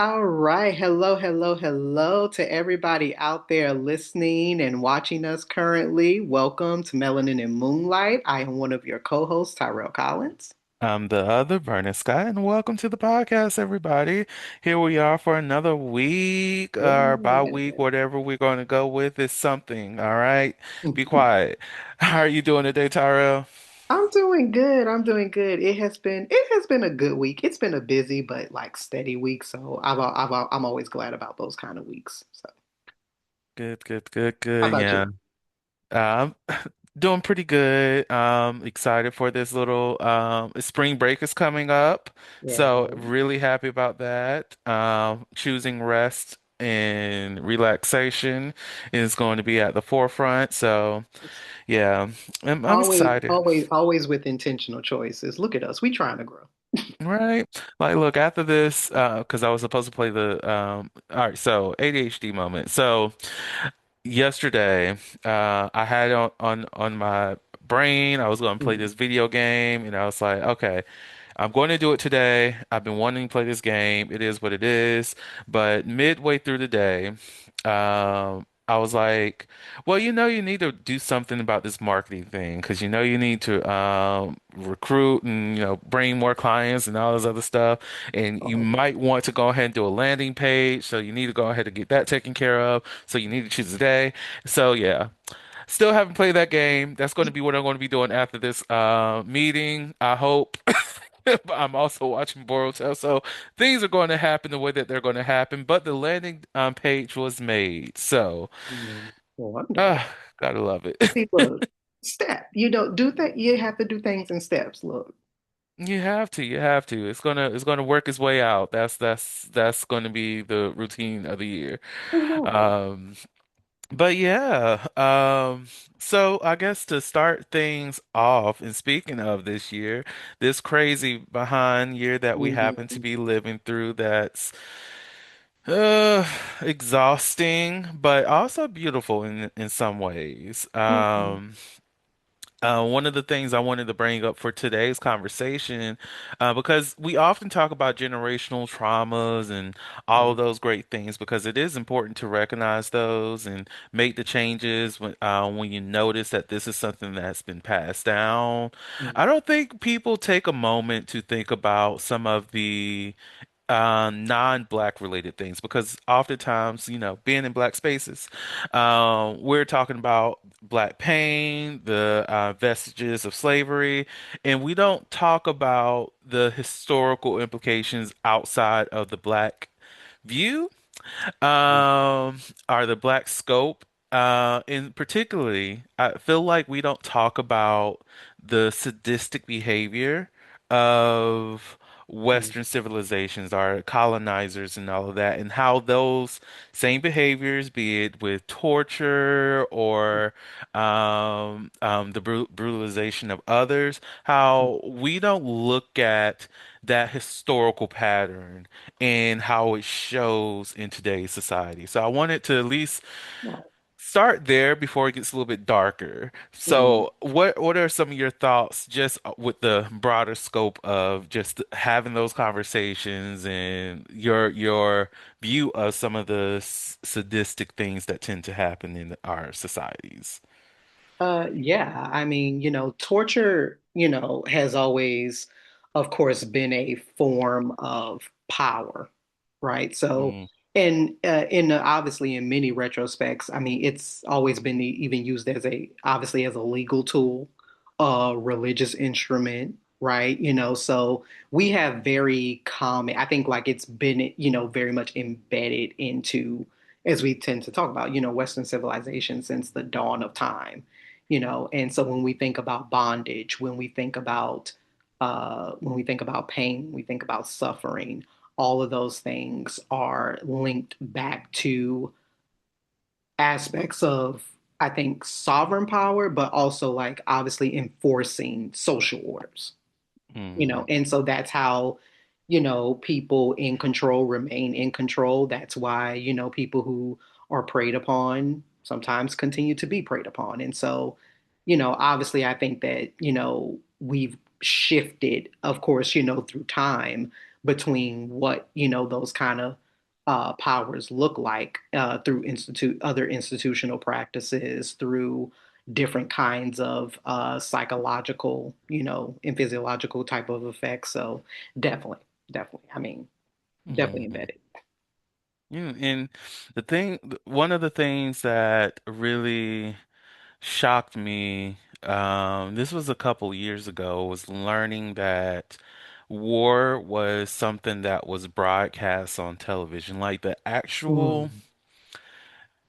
All right. Hello, hello, hello to everybody out there listening and watching us currently. Welcome to Melanin and Moonlight. I am one of your co-hosts, Tyrell Collins. I'm the other Vernon Scott, and welcome to the podcast, everybody. Here we are for another week, or bye week, Yeah. whatever we're going to go with is something. All right, be quiet. How are you doing today, Tyrell? I'm doing good. I'm doing good. It has been a good week. It's been a busy but like steady week, so I'm always glad about those kind of weeks. So, Good, good, good, how good. about Yeah, you? um, doing pretty good. Excited for this little spring break is coming up, Yeah. so really happy about that. Choosing rest and relaxation is going to be at the forefront. So. Yeah, I'm Always, excited. always, always with intentional choices. Look at us. We trying to grow. Right. Like, look, after this, because I was supposed to play all right, so ADHD moment. So yesterday, I had on my brain, I was going to play Mhm. this video game, and I was like, okay, I'm going to do it today. I've been wanting to play this game. It is what it is. But midway through the day, I was like, well, you need to do something about this marketing thing because you need to recruit and bring more clients and all this other stuff. And you Oh, might want to go ahead and do a landing page. So you need to go ahead and get that taken care of. So you need to choose a day. So yeah. Still haven't played that game. That's going to be what I'm going to be doing after this meeting, I hope. But I'm also watching Boruto, so things are going to happen the way that they're going to happen. But the landing page was made, so wonderful. uh, gotta love it. See, look, step. You don't do that. You have to do things in steps. Look. You have to, you have to. It's gonna work its way out. That's going to be the routine of the year. Exactly. Um, but yeah, so I guess to start things off, and speaking of this year, this crazy behind year that we happen to Mhm. be living through, that's Uh, exhausting, but also beautiful in some ways. Mhm. One of the things I wanted to bring up for today's conversation, because we often talk about generational traumas and all of those great things, because it is important to recognize those and make the changes when you notice that this is something that's been passed down. Mhm. I don't think people take a moment to think about some of the non-black related things because oftentimes, being in black spaces, we're talking about black pain, the vestiges of slavery, and we don't talk about the historical implications outside of the black view, are the black scope. In particularly, I feel like we don't talk about the sadistic behavior of Mhm. Western civilizations, our colonizers, and all of that, and how those same behaviors, be it with torture or the brutalization of others, how we don't look at that historical pattern and how it shows in today's society. So I wanted to at least Right. start there before it gets a little bit darker. Mhm. So what are some of your thoughts just with the broader scope of just having those conversations and your view of some of the sadistic things that tend to happen in our societies? Yeah, I mean, torture, has always, of course, been a form of power, right? So, Mm, and obviously in many retrospects, I mean, it's always been even used as obviously as a legal tool, a religious instrument, right? So we have very common, I think like it's been, very much embedded into, as we tend to talk about, Western civilization since the dawn of time. And so when we think about bondage, when we think about pain, we think about suffering, all of those things are linked back to aspects of, I think, sovereign power, but also like obviously enforcing social orders. mm, And so that's how, people in control remain in control. That's why, people who are preyed upon sometimes continue to be preyed upon. And so, obviously, I think that, we've shifted, of course, through time between what, those kind of powers look like through other institutional practices, through different kinds of psychological, and physiological type of effects. So definitely, definitely. I mean, definitely Hmm. embedded. Yeah, and one of the things that really shocked me, this was a couple years ago, was learning that war was something that was broadcast on television, like the actual Mm,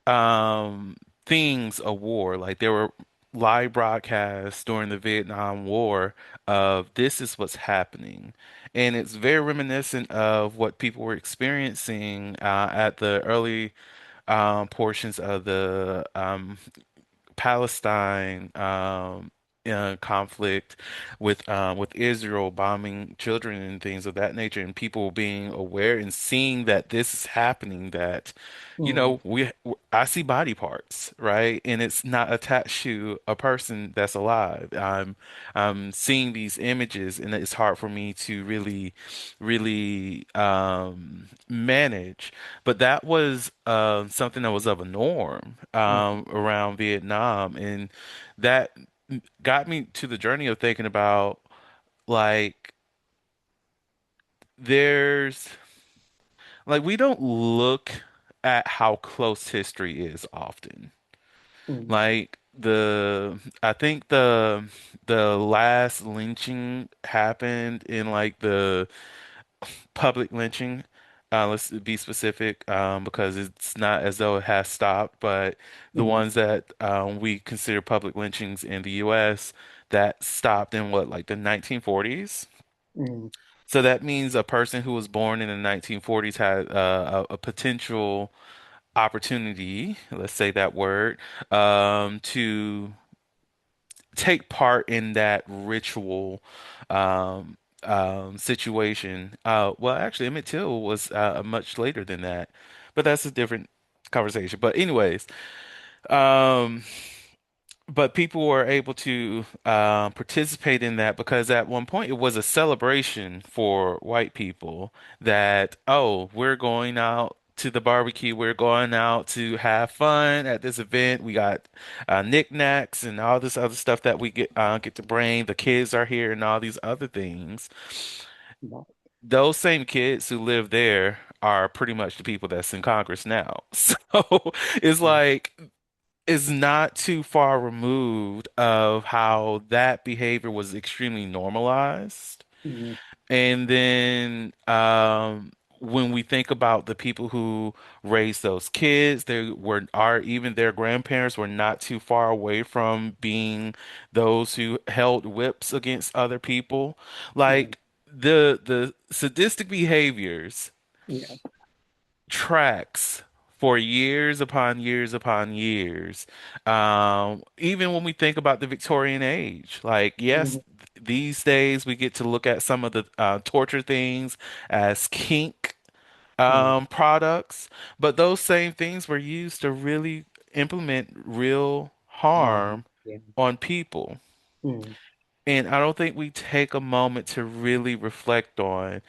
um things of war. Like there were live broadcasts during the Vietnam War of this is what's happening. And it's very reminiscent of what people were experiencing at the early portions of the Palestine conflict with Israel bombing children and things of that nature, and people being aware and seeing that this is happening. That mm, I see body parts, right, and it's not attached to a person that's alive. I'm seeing these images, and it's hard for me to really manage. But that was something that was of a norm mm, around Vietnam, and that got me to the journey of thinking about like there's like we don't look at how close history is often. mm, Like I think the last lynching happened in like the public lynching. Let's be specific, because it's not as though it has stopped, but the mm, ones that we consider public lynchings in the U.S. that stopped in what, like the 1940s. mm, So that means a person who was born in the 1940s had a potential opportunity, let's say that word, to take part in that ritual situation. Well, actually, Emmett Till was much later than that, but that's a different conversation. But anyways, um, but people were able to participate in that because at one point it was a celebration for white people that, oh, we're going out to the barbecue, we're going out to have fun at this event. We got knickknacks and all this other stuff that we get to bring. The kids are here and all these other things. right, Those same kids who live there are pretty much the people that's in Congress now. So it's mm, like is not too far removed of how that behavior was extremely normalized. mm, And then when we think about the people who raised those kids, even their grandparents were not too far away from being those who held whips against other people. mm, Like the sadistic behaviors yeah, tracks for years upon years upon years. Even when we think about the Victorian age, like, yes, mm, these days we get to look at some of the torture things as kink mm, products, but those same things were used to really implement real harm, harm yeah, on people. mm, And I don't think we take a moment to really reflect on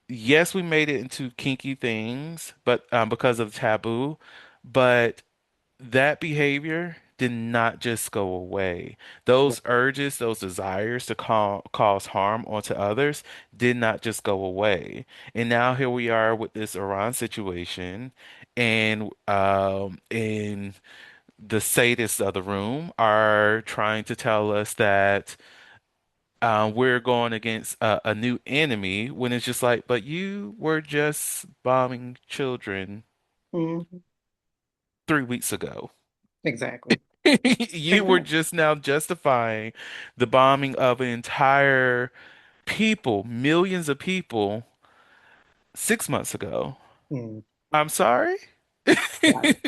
yes, we made it into kinky things, but because of taboo, but that behavior did not just go away. right, Those urges, those desires to cause harm onto others did not just go away. And now here we are with this Iran situation, and the sadists of the room are trying to tell us that we're going against a new enemy when it's just like, but you were just bombing children mm, 3 weeks ago. exactly. You were just now justifying the bombing of an entire people, millions of people, 6 months ago. Mm, I'm sorry? right.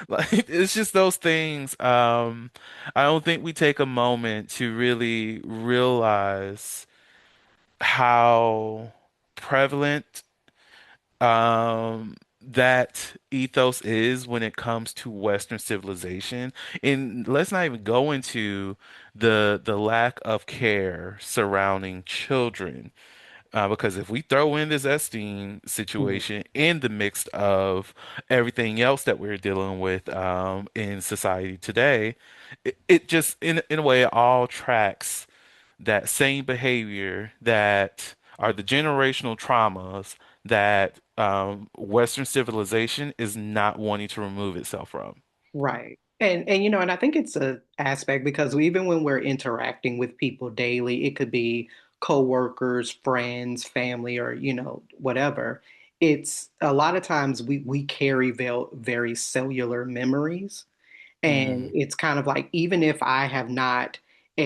Like it's just those things. I don't think we take a moment to really realize how prevalent that ethos is when it comes to Western civilization. And let's not even go into the lack of care surrounding children. Because if we throw in this Epstein Mhm. situation in the mix of everything else that we're dealing with in society today, it just in a way it all tracks that same behavior that are the generational traumas that Western civilization is not wanting to remove itself from. Right. And and I think it's a aspect because even when we're interacting with people daily, it could be coworkers, friends, family, or whatever. It's a lot of times we carry very cellular memories. And Mm, it's kind of like, even if I have not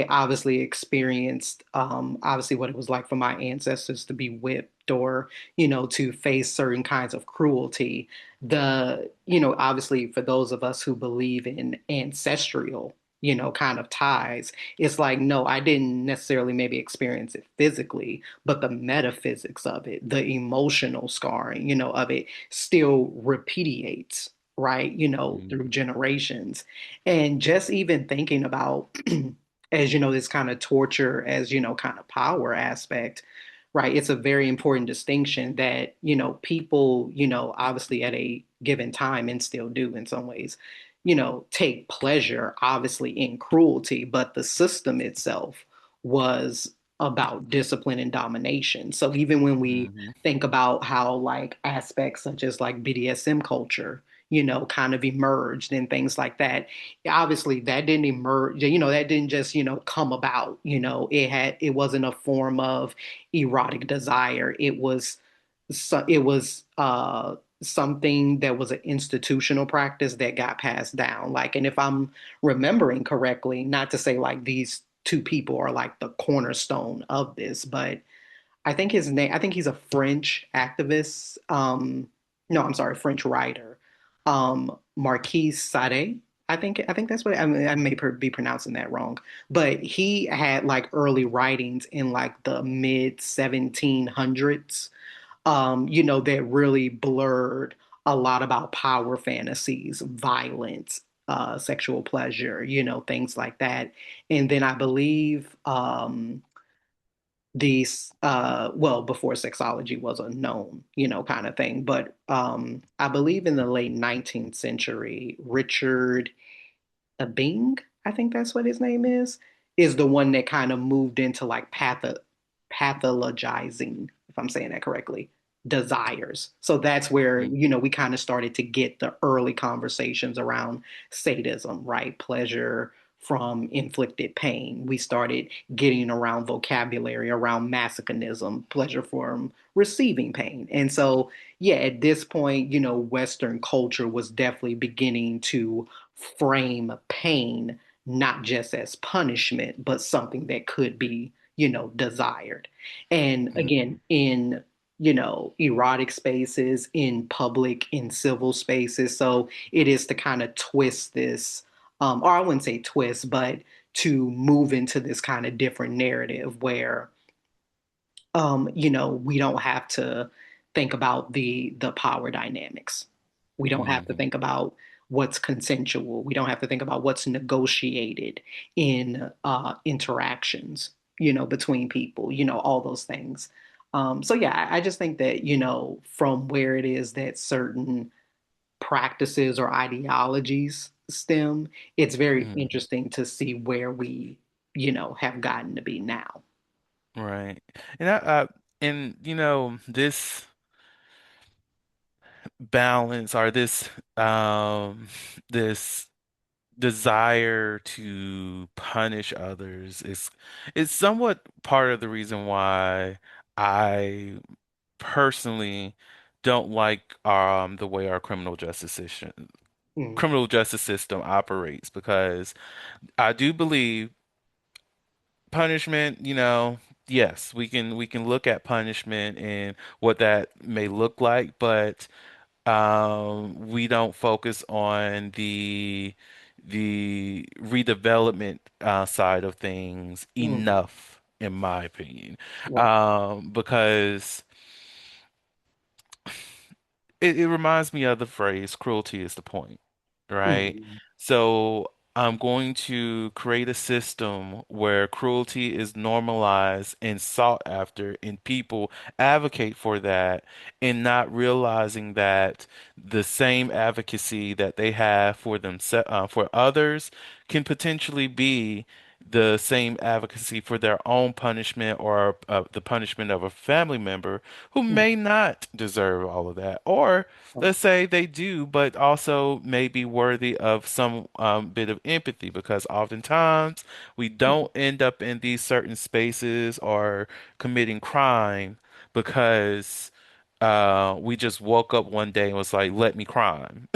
obviously experienced, obviously, what it was like for my ancestors to be whipped or, to face certain kinds of cruelty, obviously, for those of us who believe in ancestral, kind of ties, it's like, no, I didn't necessarily maybe experience it physically, but the metaphysics of it, the emotional scarring, of it still repudiates, right? mm, Through generations. And just even thinking about, as this kind of torture, as kind of power aspect, right? It's a very important distinction that, people, obviously at a given time and still do in some ways, take pleasure, obviously, in cruelty, but the system itself was about discipline and domination. So even when we mhm, think about how like aspects such as like BDSM culture, kind of emerged and things like that. Obviously, that didn't emerge, that didn't just, come about, it wasn't a form of erotic desire. It was something that was an institutional practice that got passed down. Like, and if I'm remembering correctly, not to say like these two people are like the cornerstone of this, but I think he's a French activist. No, I'm sorry, French writer. Marquis Sade. I think that's what I mean. I may be pronouncing that wrong, but he had like early writings in like the mid 1700s. That really blurred a lot about power fantasies, violence, sexual pleasure, things like that. And then I believe these well, before sexology was a known kind of thing, but I believe in the late 19th century, Richard Bing, I think that's what his name is the one that kind of moved into like pathologizing, if I'm saying that correctly, desires. So that's where, mm, we kind of started to get the early conversations around sadism, right? Pleasure from inflicted pain. We started getting around vocabulary around masochism, pleasure from receiving pain. And so, yeah, at this point, Western culture was definitely beginning to frame pain not just as punishment, but something that could be, desired. And mm, again, in erotic spaces, in public, in civil spaces. So it is to kind of twist this, or I wouldn't say twist, but to move into this kind of different narrative where we don't have to think about the power dynamics. We don't have to mhm, think about what's consensual. We don't have to think about what's negotiated in interactions, between people, all those things. So yeah, I just think that, from where it is that certain practices or ideologies stem, it's very mhm. interesting to see where we, have gotten to be now. Right. And this balance or this desire to punish others is somewhat part of the reason why I personally don't like the way our Mm, criminal justice system operates because I do believe punishment, yes, we can look at punishment and what that may look like, but we don't focus on the redevelopment side of things mm, enough, in my opinion, right. because it reminds me of the phrase "cruelty is the point," right? Mm, So I'm going to create a system where cruelty is normalized and sought after, and people advocate for that, and not realizing that the same advocacy that they have for for others can potentially be the same advocacy for their own punishment or the punishment of a family member who Mm, may not deserve all of that. Or let's say they do, but also may be worthy of some bit of empathy because oftentimes we don't end up in these certain spaces or committing crime because we just woke up one day and was like, let me crime.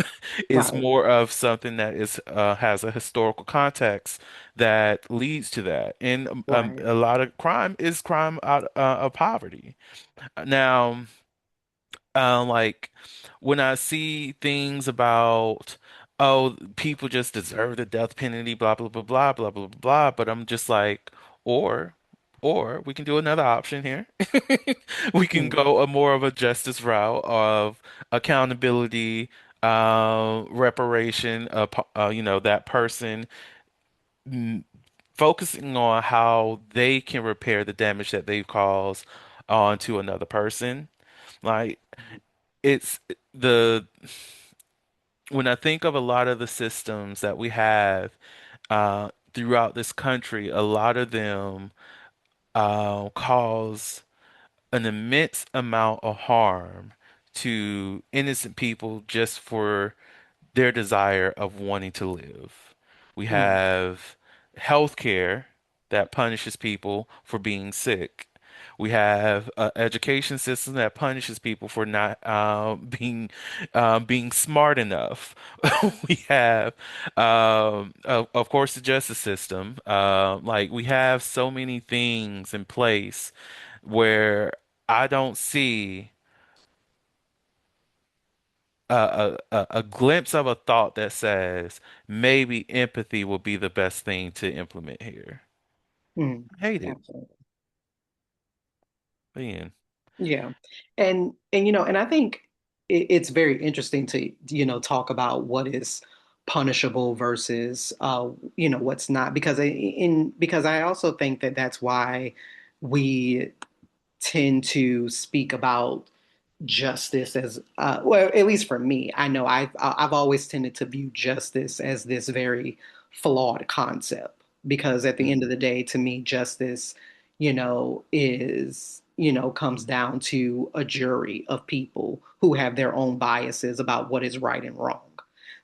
It's right, more of something that is has a historical context that leads to that. And right. a lot of crime is crime out of poverty. Now, like when I see things about, oh, people just deserve the death penalty, blah blah blah blah blah blah blah blah, but I'm just like, or or we can do another option here. We can Mm, go a more of a justice route of accountability, reparation, that person, mm, focusing on how they can repair the damage that they've caused onto another person. Like it's the when I think of a lot of the systems that we have throughout this country, a lot of them cause an immense amount of harm to innocent people just for their desire of wanting to live. We mm, have healthcare that punishes people for being sick. We have an education system that punishes people for not being smart enough. We have, of course, the justice system. Like we have so many things in place where I don't see a glimpse of a thought that says maybe empathy will be the best thing to implement here. mm. I hate it. Absolutely. Man. Yeah. And I think it's very interesting to, talk about what is punishable versus what's not because I also think that that's why we tend to speak about justice as well, at least for me. I know I've always tended to view justice as this very flawed concept because at the end of the day, to me, justice, is, comes down to a jury of people who have their own biases about what is right and wrong.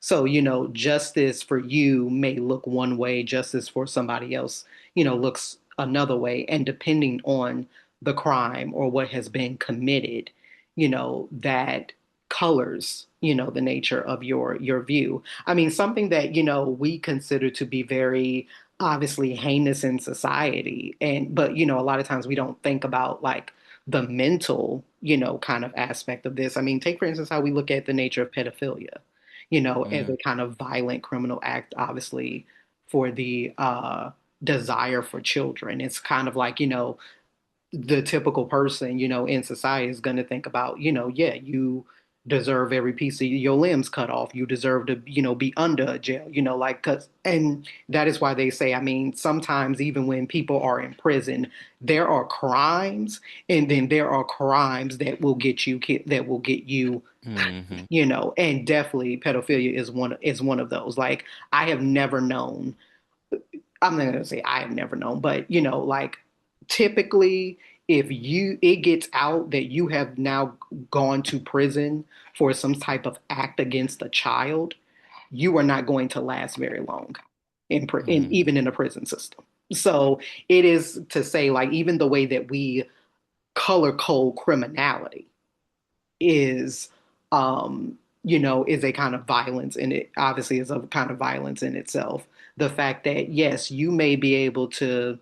So, justice for you may look one way, justice for somebody else, looks another way. And depending on the crime or what has been committed, that colors, the nature of your view. I mean, something that, we consider to be very obviously heinous in society. But, a lot of times we don't think about like the mental, kind of aspect of this. I mean, take for instance how we look at the nature of pedophilia, as Mm, a kind of violent criminal act, obviously for the desire for children. It's kind of like, the typical person, in society is going to think about, yeah, you deserve every piece of your limbs cut off. You deserve to, be under a jail, like, cause, and that is why they say, I mean, sometimes even when people are in prison, there are crimes and then there are crimes that will get you, that will get you, hmm and definitely pedophilia is one of those. Like, I have never known, I'm not gonna say I have never known, but like typically if it gets out that you have now gone to prison for some type of act against a child, you are not going to last very long hmm even in the prison system. So it is to say like even the way that we color code criminality is is a kind of violence and it obviously is a kind of violence in itself. The fact that yes, you may be able to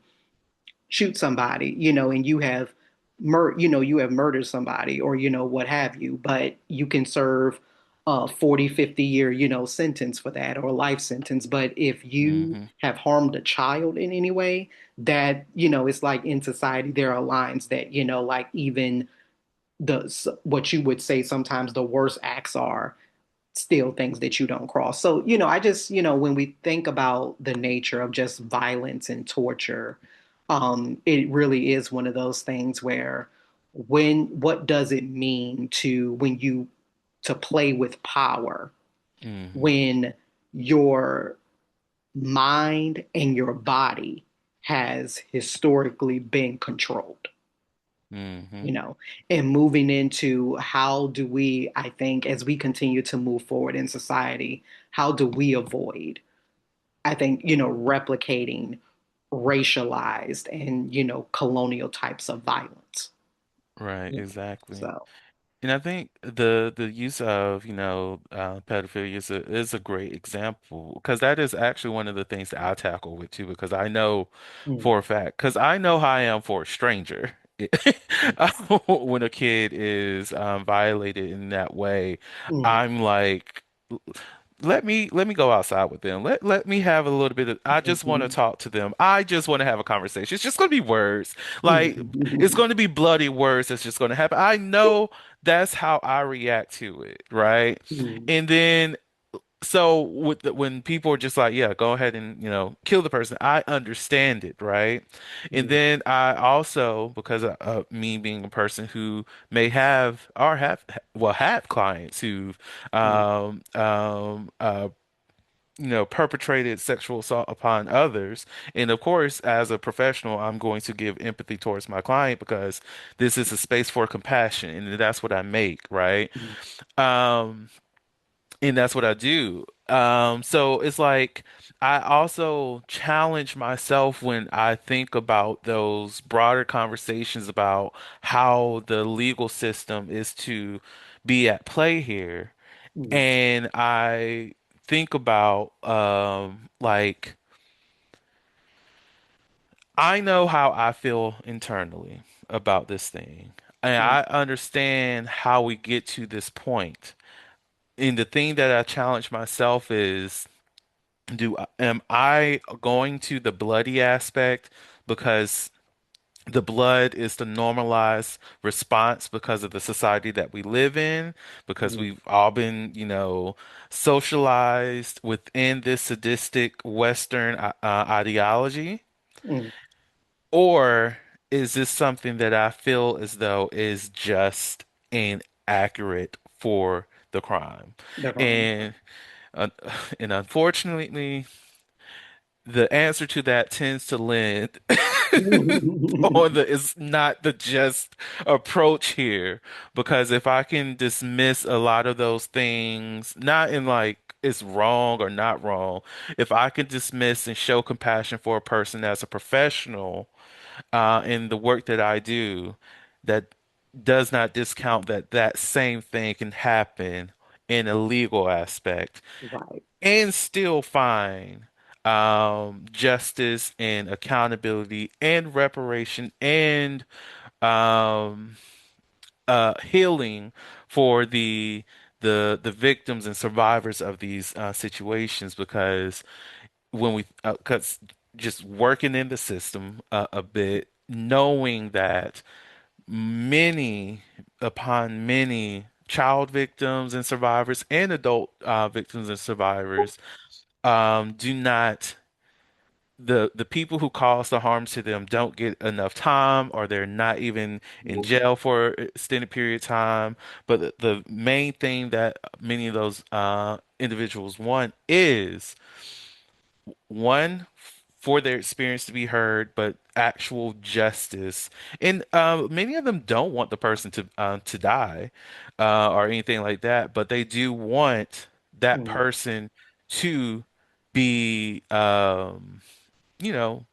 shoot somebody, and you have murdered somebody or what have you, but you can serve a 40, 50 year, sentence for that or a life sentence. But if you hmm have harmed a child in any way, that, it's like in society there are lines that, like even what you would say sometimes the worst acts are, still things that you don't cross. So, I just, when we think about the nature of just violence and torture, it really is one of those things where what does it mean to play with power Hmm. when your mind and your body has historically been controlled? Hmm. you know, and moving into how do we, I think, as we continue to move forward in society, how do we avoid, I think, replicating racialized and, colonial types of violence. Right, You know, exactly. so, And I think the use of, pedophilia is a great example because that is actually one of the things that I tackle with too, because I know mm, for a fact, because I know how I am for a stranger. When a kid is violated in that way, mm, I'm like, let me go outside with them. Let me have a little bit of I just want to mhm, talk to them. I just want to have a conversation. It's just going to be words. Like it's mm, going to be bloody words that's just going to happen. I know that's how I react to it, right? mm, And then so when people are just like, yeah, go ahead and, kill the person, I understand it, right? And mm, then I also, because of me being a person who may have or have, well, have clients who've, mm, um, um, uh, perpetrated sexual assault upon others. And of course, as a professional, I'm going to give empathy towards my client because this is a space for compassion, and that's what I make, right? mm, Um, and that's what I do. So it's like I also challenge myself when I think about those broader conversations about how the legal system is to be at play here. mm, And I think about like I know how I feel internally about this thing. And mm, I understand how we get to this point. And the thing that I challenge myself is am I going to the bloody aspect because the blood is the normalized response because of the society that we live in, because mm, we've all been, socialized within this sadistic Western ideology? mm, Or is this something that I feel as though is just inaccurate for the crime? the crime. And uh, and unfortunately, the answer to that tends to lend on the is not the just approach here because if I can dismiss a lot of those things, not in like it's wrong or not wrong, if I can dismiss and show compassion for a person as a professional in the work that I do, that does not discount that that same thing can happen in a legal aspect Right, and still find justice and accountability and reparation and um, healing for the victims and survivors of these situations because when we because just working in the system a bit, knowing that many upon many child victims and survivors and adult victims and survivors do not the people who cause the harm to them don't get enough time or they're not even in jail for an extended period of time. But the main thing that many of those individuals want is one for their experience to be heard, but actual justice. And many of them don't want the person to die or anything like that, but they do want that mm, person to be you know,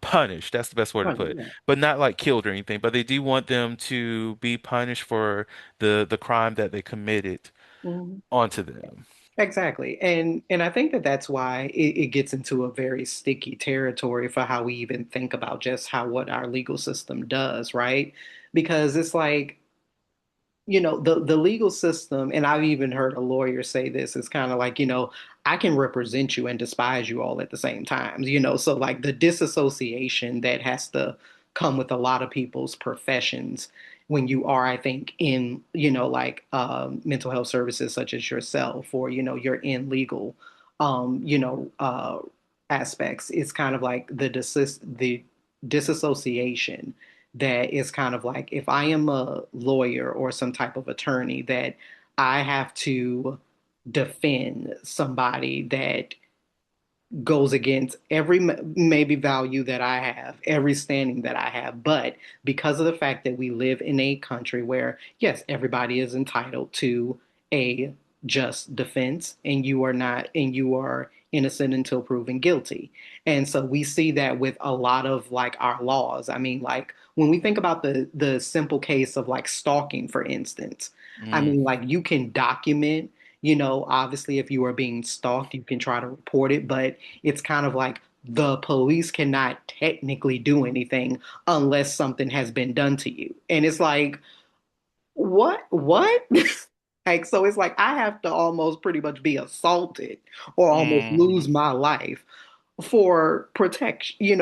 punished. That's the best word to right, put it. yeah. But not like killed or anything. But they do want them to be punished for the crime that they committed Mhm. onto them. Exactly. And I think that that's why it gets into a very sticky territory for how we even think about just how what our legal system does, right? Because it's like, the legal system, and I've even heard a lawyer say this, is kind of like, I can represent you and despise you all at the same time, so like the disassociation that has to come with a lot of people's professions when you are, I think, in, like mental health services such as yourself, or, you're in legal, aspects. It's kind of like the disassociation that is kind of like, if I am a lawyer or some type of attorney, that I have to defend somebody that goes against every maybe value that I have, every standing that I have. But because of the fact that we live in a country where, yes, everybody is entitled to a just defense, and you are not, and you are innocent until proven guilty. And so we see that with a lot of like our laws. I mean, like when we think about the simple case of like stalking, for instance, I Mm, mean, like you can document, obviously, if you are being stalked, you can try to report it, but it's kind of like the police cannot technically do anything unless something has been done to you. And it's like, what? Like, so it's like I have to almost pretty much be assaulted or almost mhm, lose my life for protection,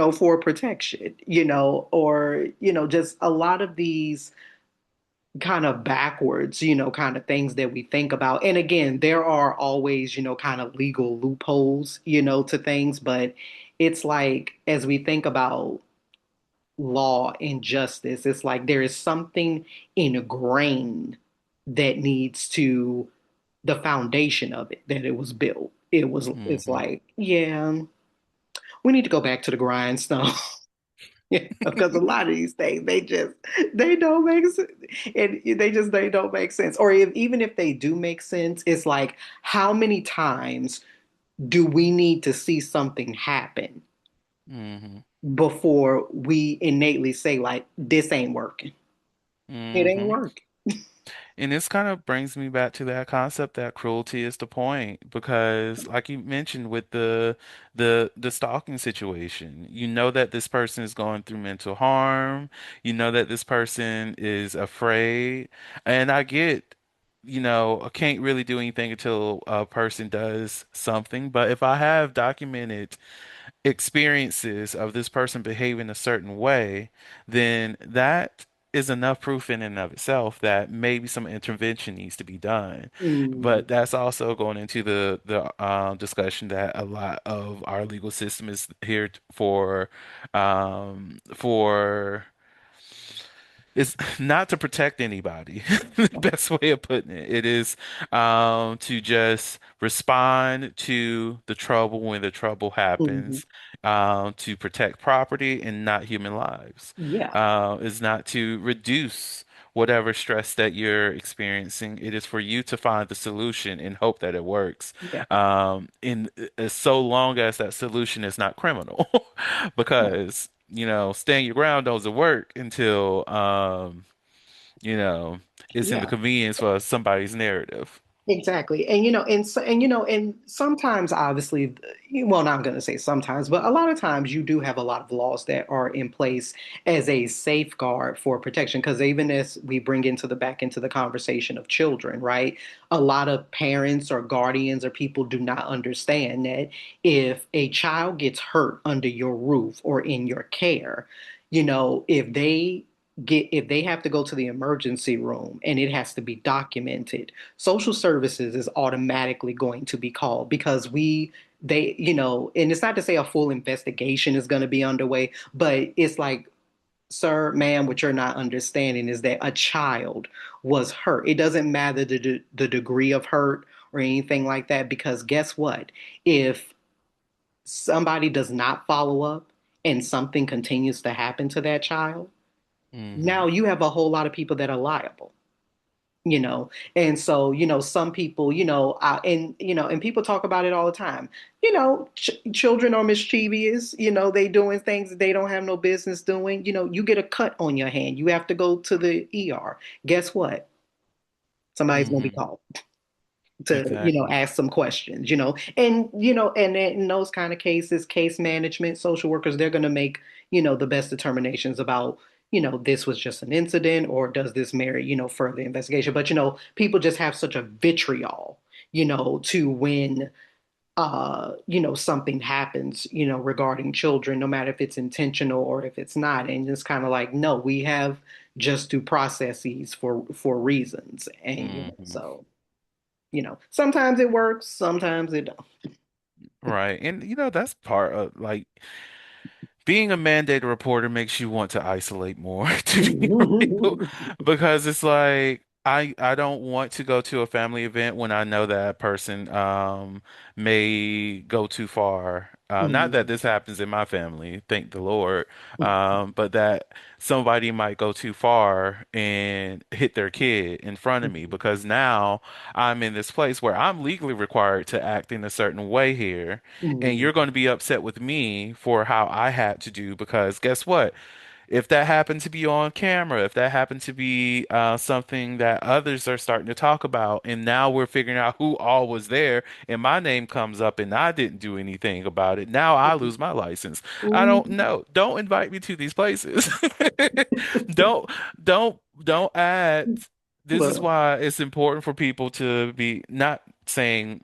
or, just a lot of these kind of backwards, kind of things that we think about. And again, there are always, kind of legal loopholes, to things, but it's like as we think about law and justice, it's like there is something ingrained that needs to the foundation of it, that it was built. It's mhm. like, yeah, we need to go back to the grindstone. Yeah, because a lot of these things they don't make sense, and they don't make sense. Or even if they do make sense, it's like how many times do we need to see something happen Mhm. before we innately say like this ain't working? It ain't Mhm. working. And this kind of brings me back to that concept that cruelty is the point because like you mentioned with the stalking situation, you know that this person is going through mental harm, you know that this person is afraid, and I get I can't really do anything until a person does something, but if I have documented experiences of this person behaving a certain way, then that is enough proof in and of itself that maybe some intervention needs to be done. Mm, But that's also going into the discussion that a lot of our legal system is here for it's not to protect anybody. The best way of putting it. It is to just respond to the trouble when the trouble mhm. happens, to protect property and not human lives. Yeah, Is not to reduce whatever stress that you're experiencing. It is for you to find the solution and hope that it works. yeah, In so long as that solution is not criminal, yeah, because stand your ground doesn't work until it's in the yeah. convenience for somebody's narrative. Exactly. And sometimes obviously, well, not going to say sometimes, but a lot of times you do have a lot of laws that are in place as a safeguard for protection. Because even as we bring back into the conversation of children, right? A lot of parents or guardians or people do not understand that if a child gets hurt under your roof or in your care, if they have to go to the emergency room and it has to be documented, social services is automatically going to be called because and it's not to say a full investigation is going to be underway, but it's like, sir, ma'am, what you're not understanding is that a child was hurt. It doesn't matter the degree of hurt or anything like that, because guess what? If somebody does not follow up and something continues to happen to that child, Hmm. now you have a whole lot of people that are liable. And so some people, and people talk about it all the time. Children are mischievous, they doing things that they don't have no business doing. You get a cut on your hand, you have to go to the ER. Guess what? Somebody's going to be Hmm. called to Exactly. ask some questions, and in those kind of cases, case management, social workers, they're going to make the best determinations about, this was just an incident, or does this merit further investigation. But people just have such a vitriol, to when something happens, regarding children, no matter if it's intentional or if it's not. And it's kind of like, no, we have just due processes for reasons. And, Hmm. so, sometimes it works, sometimes it Right. And that's part of like being a mandated reporter makes you want to isolate more, to be real, don't. because it's like I don't want to go to a family event when I know that person may go too far. Not that this happens in my family, thank the Lord, but that somebody might go too far and hit their kid in front of me because now I'm in this place where I'm legally required to act in a certain way here and you're going to be upset with me for how I had to do because guess what? If that happened to be on camera, if that happened to be something that others are starting to talk about, and now we're figuring out who all was there, and my name comes up and I didn't do anything about it, now I lose my license. I don't know. Don't invite me to these places. Don't, don't add. This is Well, why it's important for people to be not saying,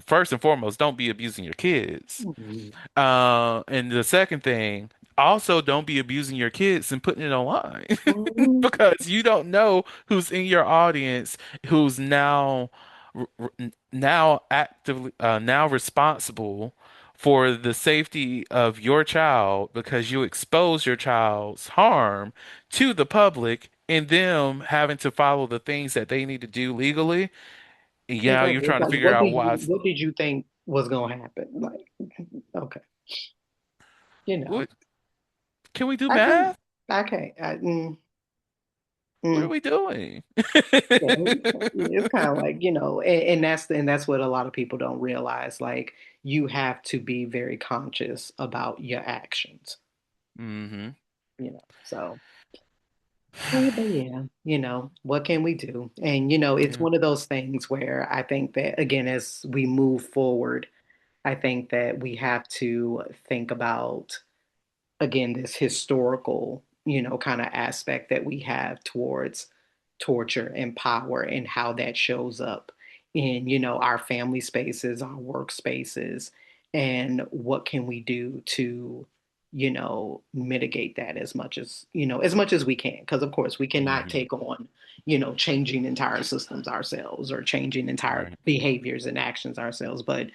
first and foremost, don't be abusing your kids. And the second thing, also don't be abusing your kids and putting it online because you don't know who's in your audience, who's now actively now responsible for the safety of your child because you expose your child's harm to the public and them having to follow the things that they need to do legally. And yeah, you're exactly. It's trying to like, figure out why. what did you think was gonna happen? Like, okay, you know, What, can we do I can't, math? I can't. What are Mm. we doing? Yeah, it's kind of like, and that's what a lot of people don't realize. Like, you have to be very conscious about your actions, Hmm. So, but yeah, what can we do? And it's Yeah. one of those things where I think that again, as we move forward, I think that we have to think about again this historical kind of aspect that we have towards torture and power and how that shows up in our family spaces, our workspaces, and what can we do to mitigate that as much as we can, because of course we cannot Hmm. take on changing entire systems ourselves or changing entire Right. behaviors and actions ourselves, but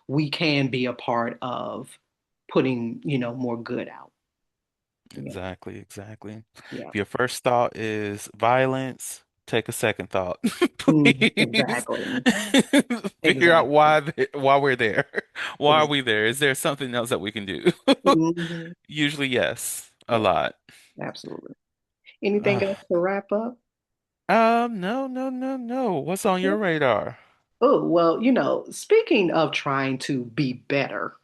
we can be a part of putting more good out. Yeah, Exactly. Exactly. yeah. If your first thought is violence, take a second thought, please. Exactly. Figure out Exactly. why we're there. Why are Exactly. we there? Is there something else that we can do? Hmm. Usually, yes, a Yeah, lot. absolutely. Anything Uh, else to wrap up? no, no, no, no. What's on your radar? Oh, well, speaking of trying to be better,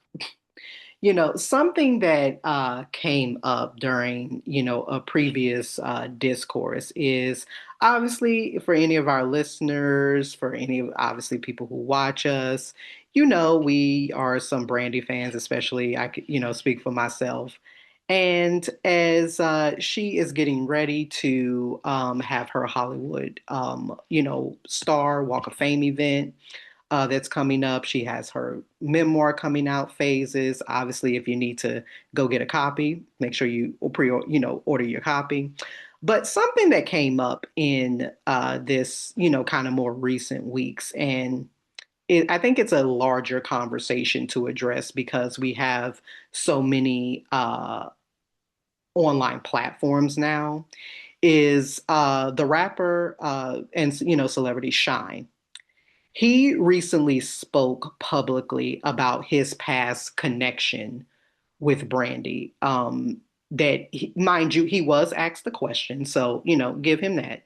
something that came up during, a previous discourse is obviously for any of our listeners, for any of obviously people who watch us, we are some Brandy fans, especially I could, speak for myself. And as she is getting ready to have her Hollywood, star Walk of Fame event, that's coming up. She has her memoir coming out phases. Obviously, if you need to go get a copy, make sure you order your copy. But something that came up in this, kind of more recent weeks, and I think it's a larger conversation to address because we have so many online platforms now. Is the rapper and celebrity Shine? He recently spoke publicly about his past connection with Brandy. Mind you, he was asked the question, so give him that.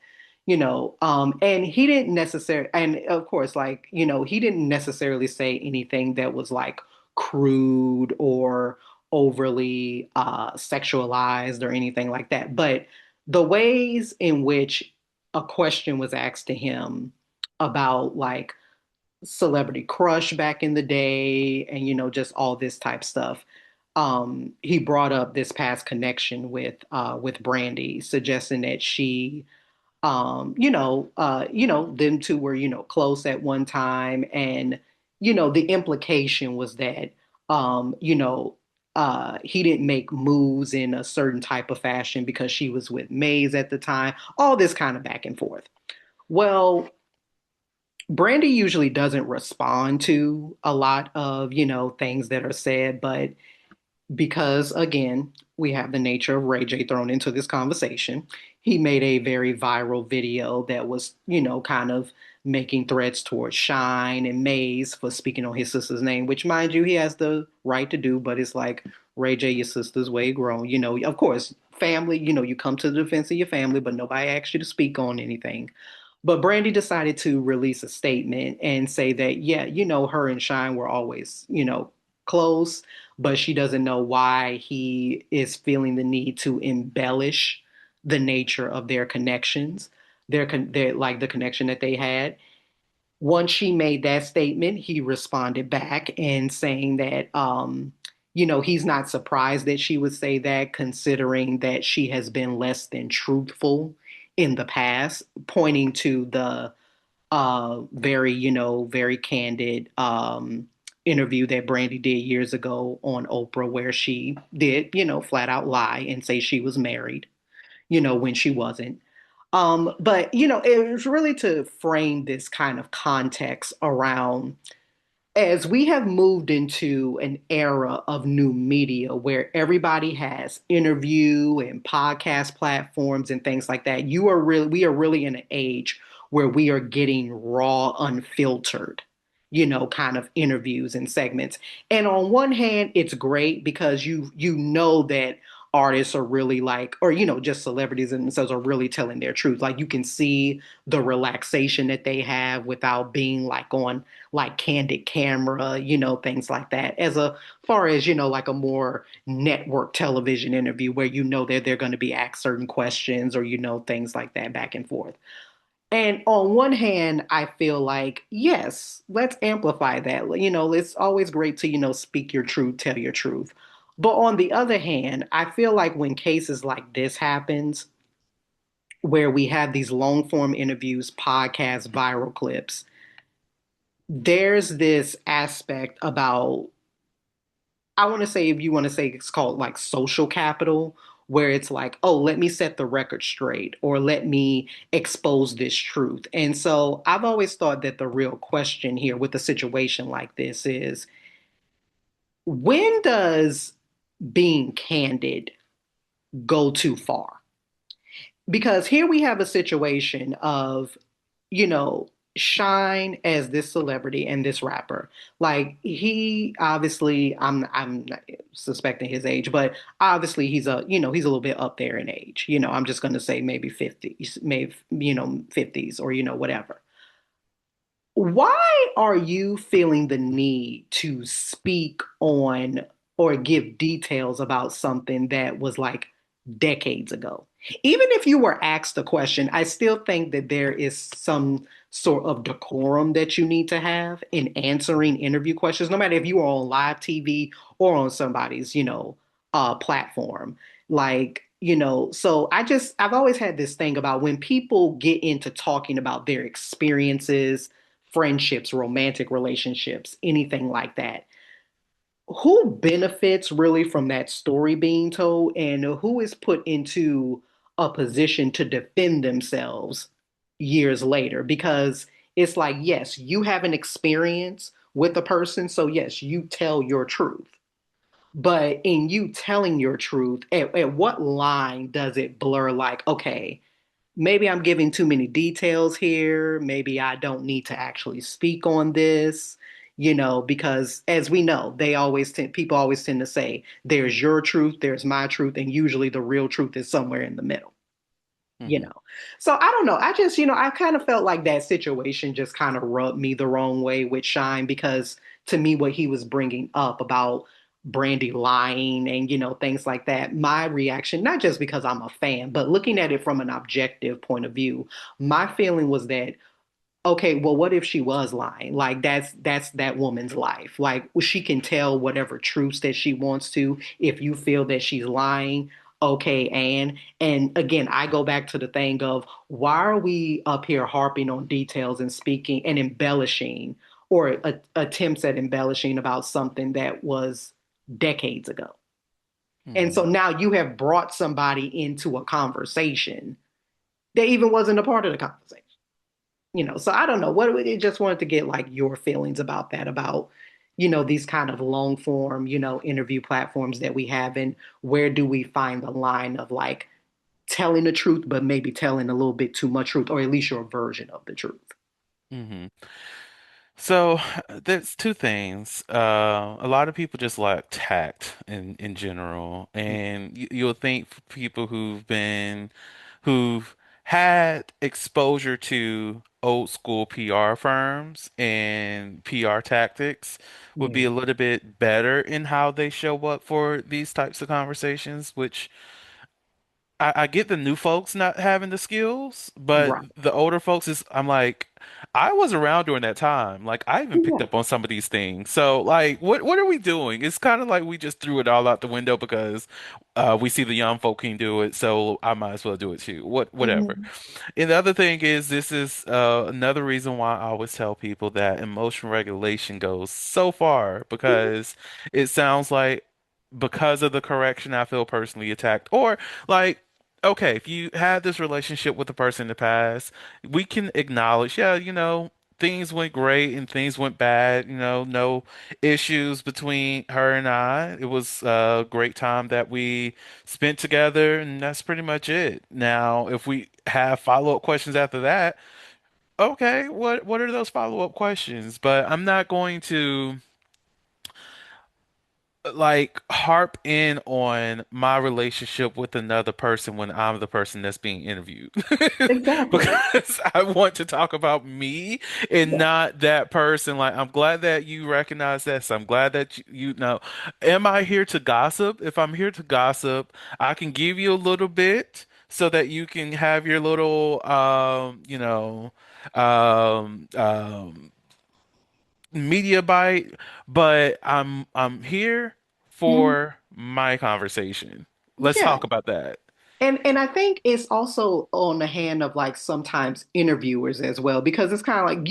And he didn't necessarily, and of course, like he didn't necessarily say anything that was like crude or overly sexualized or anything like that. But the ways in which a question was asked to him about like celebrity crush back in the day and just all this type stuff, he brought up this past connection with Brandy, suggesting that she them two were close at one time, and the implication was that, you know, he didn't make moves in a certain type of fashion because she was with Maze at the time, all this kind of back and forth. Well, Brandy usually doesn't respond to a lot of, things that are said, but because again, we have the nature of Ray J thrown into this conversation. He made a very viral video that was, kind of making threats towards Shine and Maze for speaking on his sister's name, which, mind you, he has the right to do, but it's like Ray J, your sister's way grown. Of course, family, you come to the defense of your family, but nobody asked you to speak on anything. But Brandy decided to release a statement and say that, yeah, her and Shine were always, close, but she doesn't know why he is feeling the need to embellish the nature of their connections, their like the connection that they had. Once she made that statement, he responded back and saying that, he's not surprised that she would say that, considering that she has been less than truthful in the past, pointing to the very, very candid interview that Brandy did years ago on Oprah, where she did, flat out lie and say she was married, when she wasn't. But, it was really to frame this kind of context around as we have moved into an era of new media where everybody has interview and podcast platforms and things like that, we are really in an age where we are getting raw, unfiltered, kind of interviews and segments. And on one hand, it's great because you know that artists are really like, or just celebrities in themselves are really telling their truth. Like you can see the relaxation that they have without being like on like candid camera, things like that. As a far as, like a more network television interview where that they're going to be asked certain questions or, things like that back and forth. And on one hand, I feel like, yes, let's amplify that. It's always great to, speak your truth, tell your truth. But on the other hand, I feel like when cases like this happens, where we have these long form interviews, podcasts, viral clips, there's this aspect about, I want to say, if you want to say it's called like social capital, where it's like, oh, let me set the record straight or let me expose this truth. And so I've always thought that the real question here with a situation like this is, when does being candid go too far? Because here we have a situation of, you know, Shine as this celebrity and this rapper. Like he obviously, I'm not suspecting his age, but obviously he's a little bit up there in age. I'm just gonna say maybe 50s, maybe 50s or whatever. Why are you feeling the need to speak on or give details about something that was like decades ago? Even if you were asked a question, I still think that there is some sort of decorum that you need to have in answering interview questions, no matter if you are on live TV or on somebody's, platform. Like, so I've always had this thing about when people get into talking about their experiences, friendships, romantic relationships, anything like that. Who benefits really from that story being told and who is put into a position to defend themselves years later? Because it's like, yes, you have an experience with a person, so yes, you tell your truth. But in you telling your truth, at what line does it blur like, okay, maybe I'm giving too many details here. Maybe I don't need to actually speak on this, because as we know, people always tend to say, there's your truth, there's my truth, and usually the real truth is somewhere in the middle you Hmm. know. So I don't know. I just, I kind of felt like that situation just kind of rubbed me the wrong way with Shine because to me, what he was bringing up about Brandy lying and, things like that, my reaction, not just because I'm a fan, but looking at it from an objective point of view, my feeling was that okay, well, what if she was lying? Like that's that woman's life. Like she can tell whatever truths that she wants to. If you feel that she's lying, okay, and again, I go back to the thing of why are we up here harping on details and speaking and embellishing or attempts at embellishing about something that was decades ago. And so Hmm. now you have brought somebody into a conversation that even wasn't a part of the conversation. So I don't know what it just wanted to get like your feelings about that, about these kind of long form interview platforms that we have, and where do we find the line of like telling the truth but maybe telling a little bit too much truth, or at least your version of the truth. Hmm. So there's two things. A lot of people just lack tact in general, and you'll think for people who've had exposure to old school PR firms and PR tactics would Yeah. be a little bit better in how they show up for these types of conversations, which I get the new folks not having the skills, but Right. the older folks is I'm like, I was around during that time. Like I even picked Yeah. up on some of these things. So like what are we doing? It's kind of like we just threw it all out the window because we see the young folk can do it, so I might as well do it too. Whatever. Mhm. And the other thing is, this is another reason why I always tell people that emotion regulation goes so far because it sounds like because of the correction, I feel personally attacked. Or like, okay, if you had this relationship with a person in the past, we can acknowledge, yeah, things went great and things went bad, no issues between her and I. It was a great time that we spent together, and that's pretty much it. Now, if we have follow-up questions after that, okay, what are those follow-up questions? But I'm not going to like harp in on my relationship with another person when I'm the person that's being interviewed. Exactly. Because I want to talk about me and Yeah. not that person. Like, I'm glad that you recognize this. I'm glad that you know. Am I here to gossip? If I'm here to gossip, I can give you a little bit so that you can have your little, um, um, media bite, but I'm here Mhm. for my conversation. Let's Yeah. talk about that. And I think it's also on the hand of like sometimes interviewers as well, because it's kind of like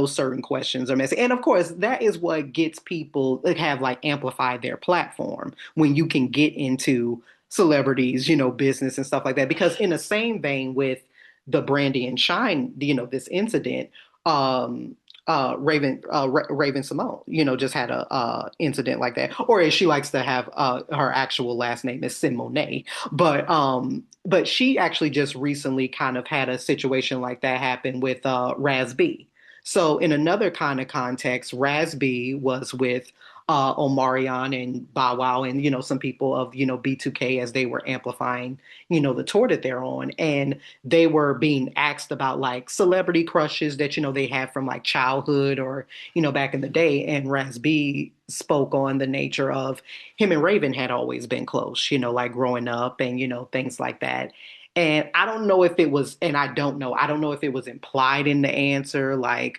certain questions are messy. And of course, that is what gets people that have like amplified their platform when you can get into celebrities, business and stuff like that. Because in the same vein with the Brandy and Shine, this incident, um, Raven Simone, just had a incident like that, or as she likes to have her actual last name is Simone, but she actually just recently kind of had a situation like that happen with Raz B. So in another kind of context, Raz B was with Omarion and Bow Wow and some people of B2K as they were amplifying the tour that they're on, and they were being asked about like celebrity crushes that they had from like childhood or back in the day, and Raz B spoke on the nature of him and Raven had always been close, like growing up and, things like that. And I don't know if it was, and I don't know if it was implied in the answer, like,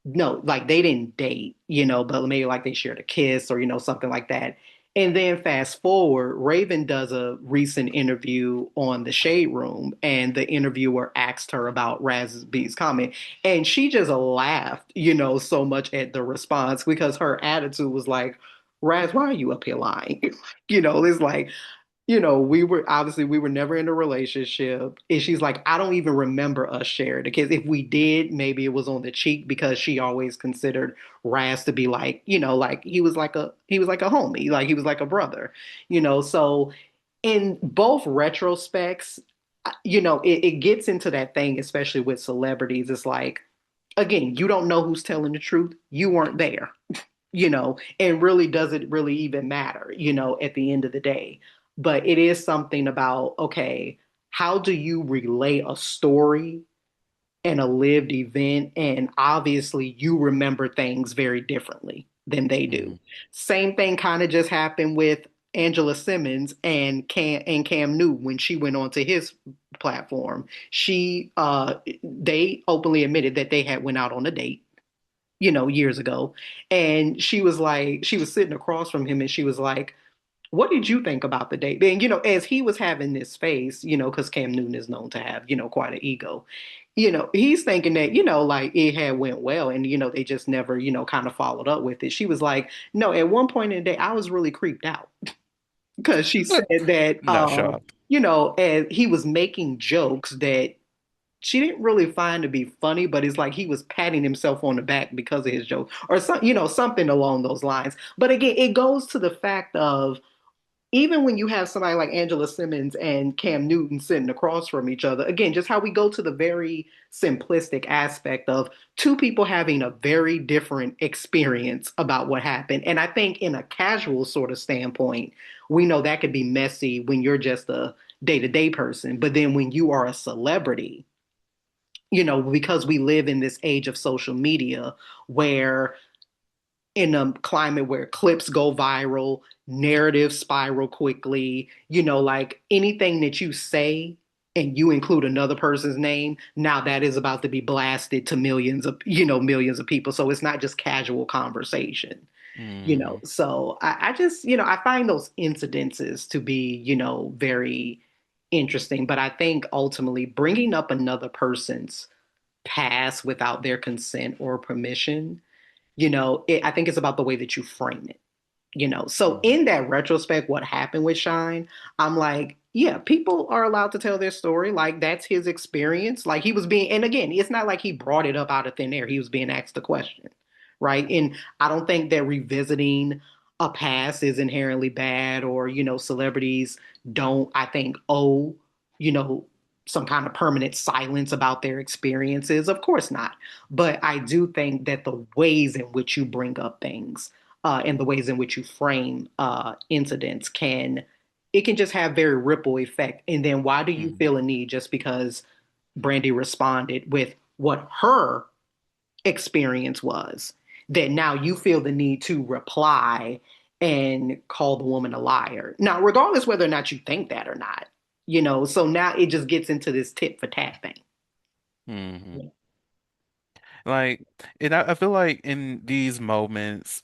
no, like they didn't date, but maybe like they shared a kiss or, something like that. And then fast forward, Raven does a recent interview on the Shade Room, and the interviewer asked her about Raz B's comment. And she just laughed, so much at the response because her attitude was like, Raz, why are you up here lying? It's like, we were never in a relationship. And she's like, I don't even remember us sharing because if we did, maybe it was on the cheek because she always considered Raz to be like, like he was like a homie, like he was like a brother, So in both retrospects, it gets into that thing, especially with celebrities. It's like, again, you don't know who's telling the truth. You weren't there, and really does it really even matter, at the end of the day. But it is something about, okay, how do you relay a story and a lived event? And obviously, you remember things very differently than they do. Mhm. Same thing kind of just happened with Angela Simmons and Cam Newton when she went onto his platform. They openly admitted that they had went out on a date years ago. And she was sitting across from him and she was like, what did you think about the date? And, as he was having this face, because Cam Newton is known to have, quite an ego. he's thinking that, like it had went well and, they just never, kind of followed up with it. She was like, no, at one point in the day, I was really creeped out because she said that, Not shocked. as he was making jokes that she didn't really find to be funny, but it's like he was patting himself on the back because of his joke or something along those lines. But again, it goes to the fact of, even when you have somebody like Angela Simmons and Cam Newton sitting across from each other, again, just how we go to the very simplistic aspect of two people having a very different experience about what happened. And I think in a casual sort of standpoint, we know that could be messy when you're just a day-to-day person. But then when you are a celebrity, because we live in this age of social media where in a climate where clips go viral, narratives spiral quickly, like anything that you say and you include another person's name, now that is about to be blasted to millions of people. So it's not just casual conversation. Hmm. So I just, I find those incidences to be, very interesting. But I think ultimately bringing up another person's past without their consent or permission, I think it's about the way that you frame it. So in that retrospect, what happened with Shine, I'm like, yeah, people are allowed to tell their story. Like that's his experience. Like he was being, and again, it's not like he brought it up out of thin air. He was being asked the question, right? And I don't think that revisiting a past is inherently bad, or celebrities don't, I think, owe, you know, some kind of permanent silence about their experiences. Of course not. But I do think that the ways in which you bring up things, and the ways in which you frame incidents can just have very ripple effect. And then why do you Hmm. feel a need just because Brandy responded with what her experience was, that now you feel the need to reply and call the woman a liar? Now, regardless whether or not you think that or not, so now it just gets into this tit for tat thing. Hmm. Like, and I feel like in these moments,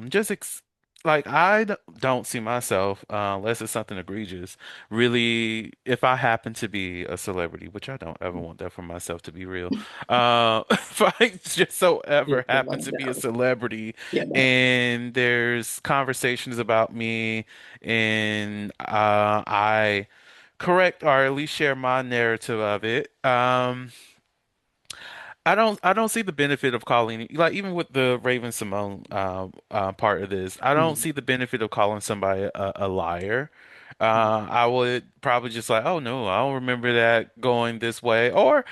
just ex like don't see myself, unless it's something egregious. Really, if I happen to be a celebrity, which I don't ever want that for myself to be real, if I just so Yeah, ever happen like, to be a no. celebrity, Yeah, no. and there's conversations about me, and I correct or at least share my narrative of it. I don't see the benefit of calling, like, even with the Raven Simone part of this. I don't Mhm. see the benefit of calling somebody a liar. I would probably just like, oh no, I don't remember that going this way, or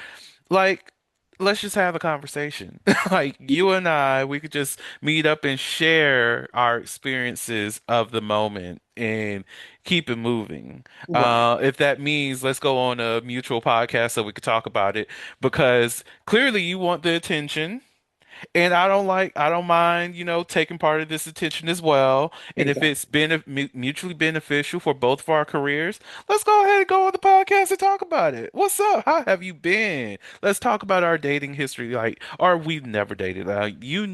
like, let's just have a conversation. Like you and I, we could just meet up and share our experiences of the moment and keep it moving. Right. If that means let's go on a mutual podcast so we could talk about it, because clearly you want the attention. And I don't mind, taking part of this attention as well. And if Exactly. it's been mutually beneficial for both of our careers, let's go ahead and go on the podcast and talk about it. What's up? How have you been? Let's talk about our dating history. Like, or we've never dated. Like it.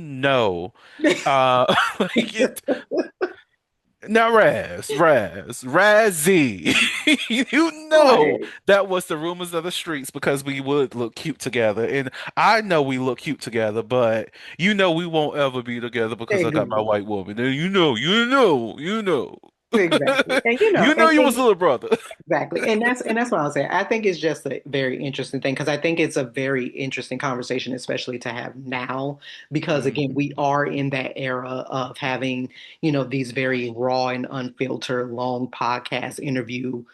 Now, Razzie, you know Right. that was the rumors of the streets because we would look cute together, and I know we look cute together, but we won't ever be together because I got my Exactly. white woman. And you know, Exactly. And you know you was a little brother. exactly. And that's what I'll say. I think it's just a very interesting thing because I think it's a very interesting conversation, especially to have now, because again, Hmm. we are in that era of having, these very raw and unfiltered long podcast interview,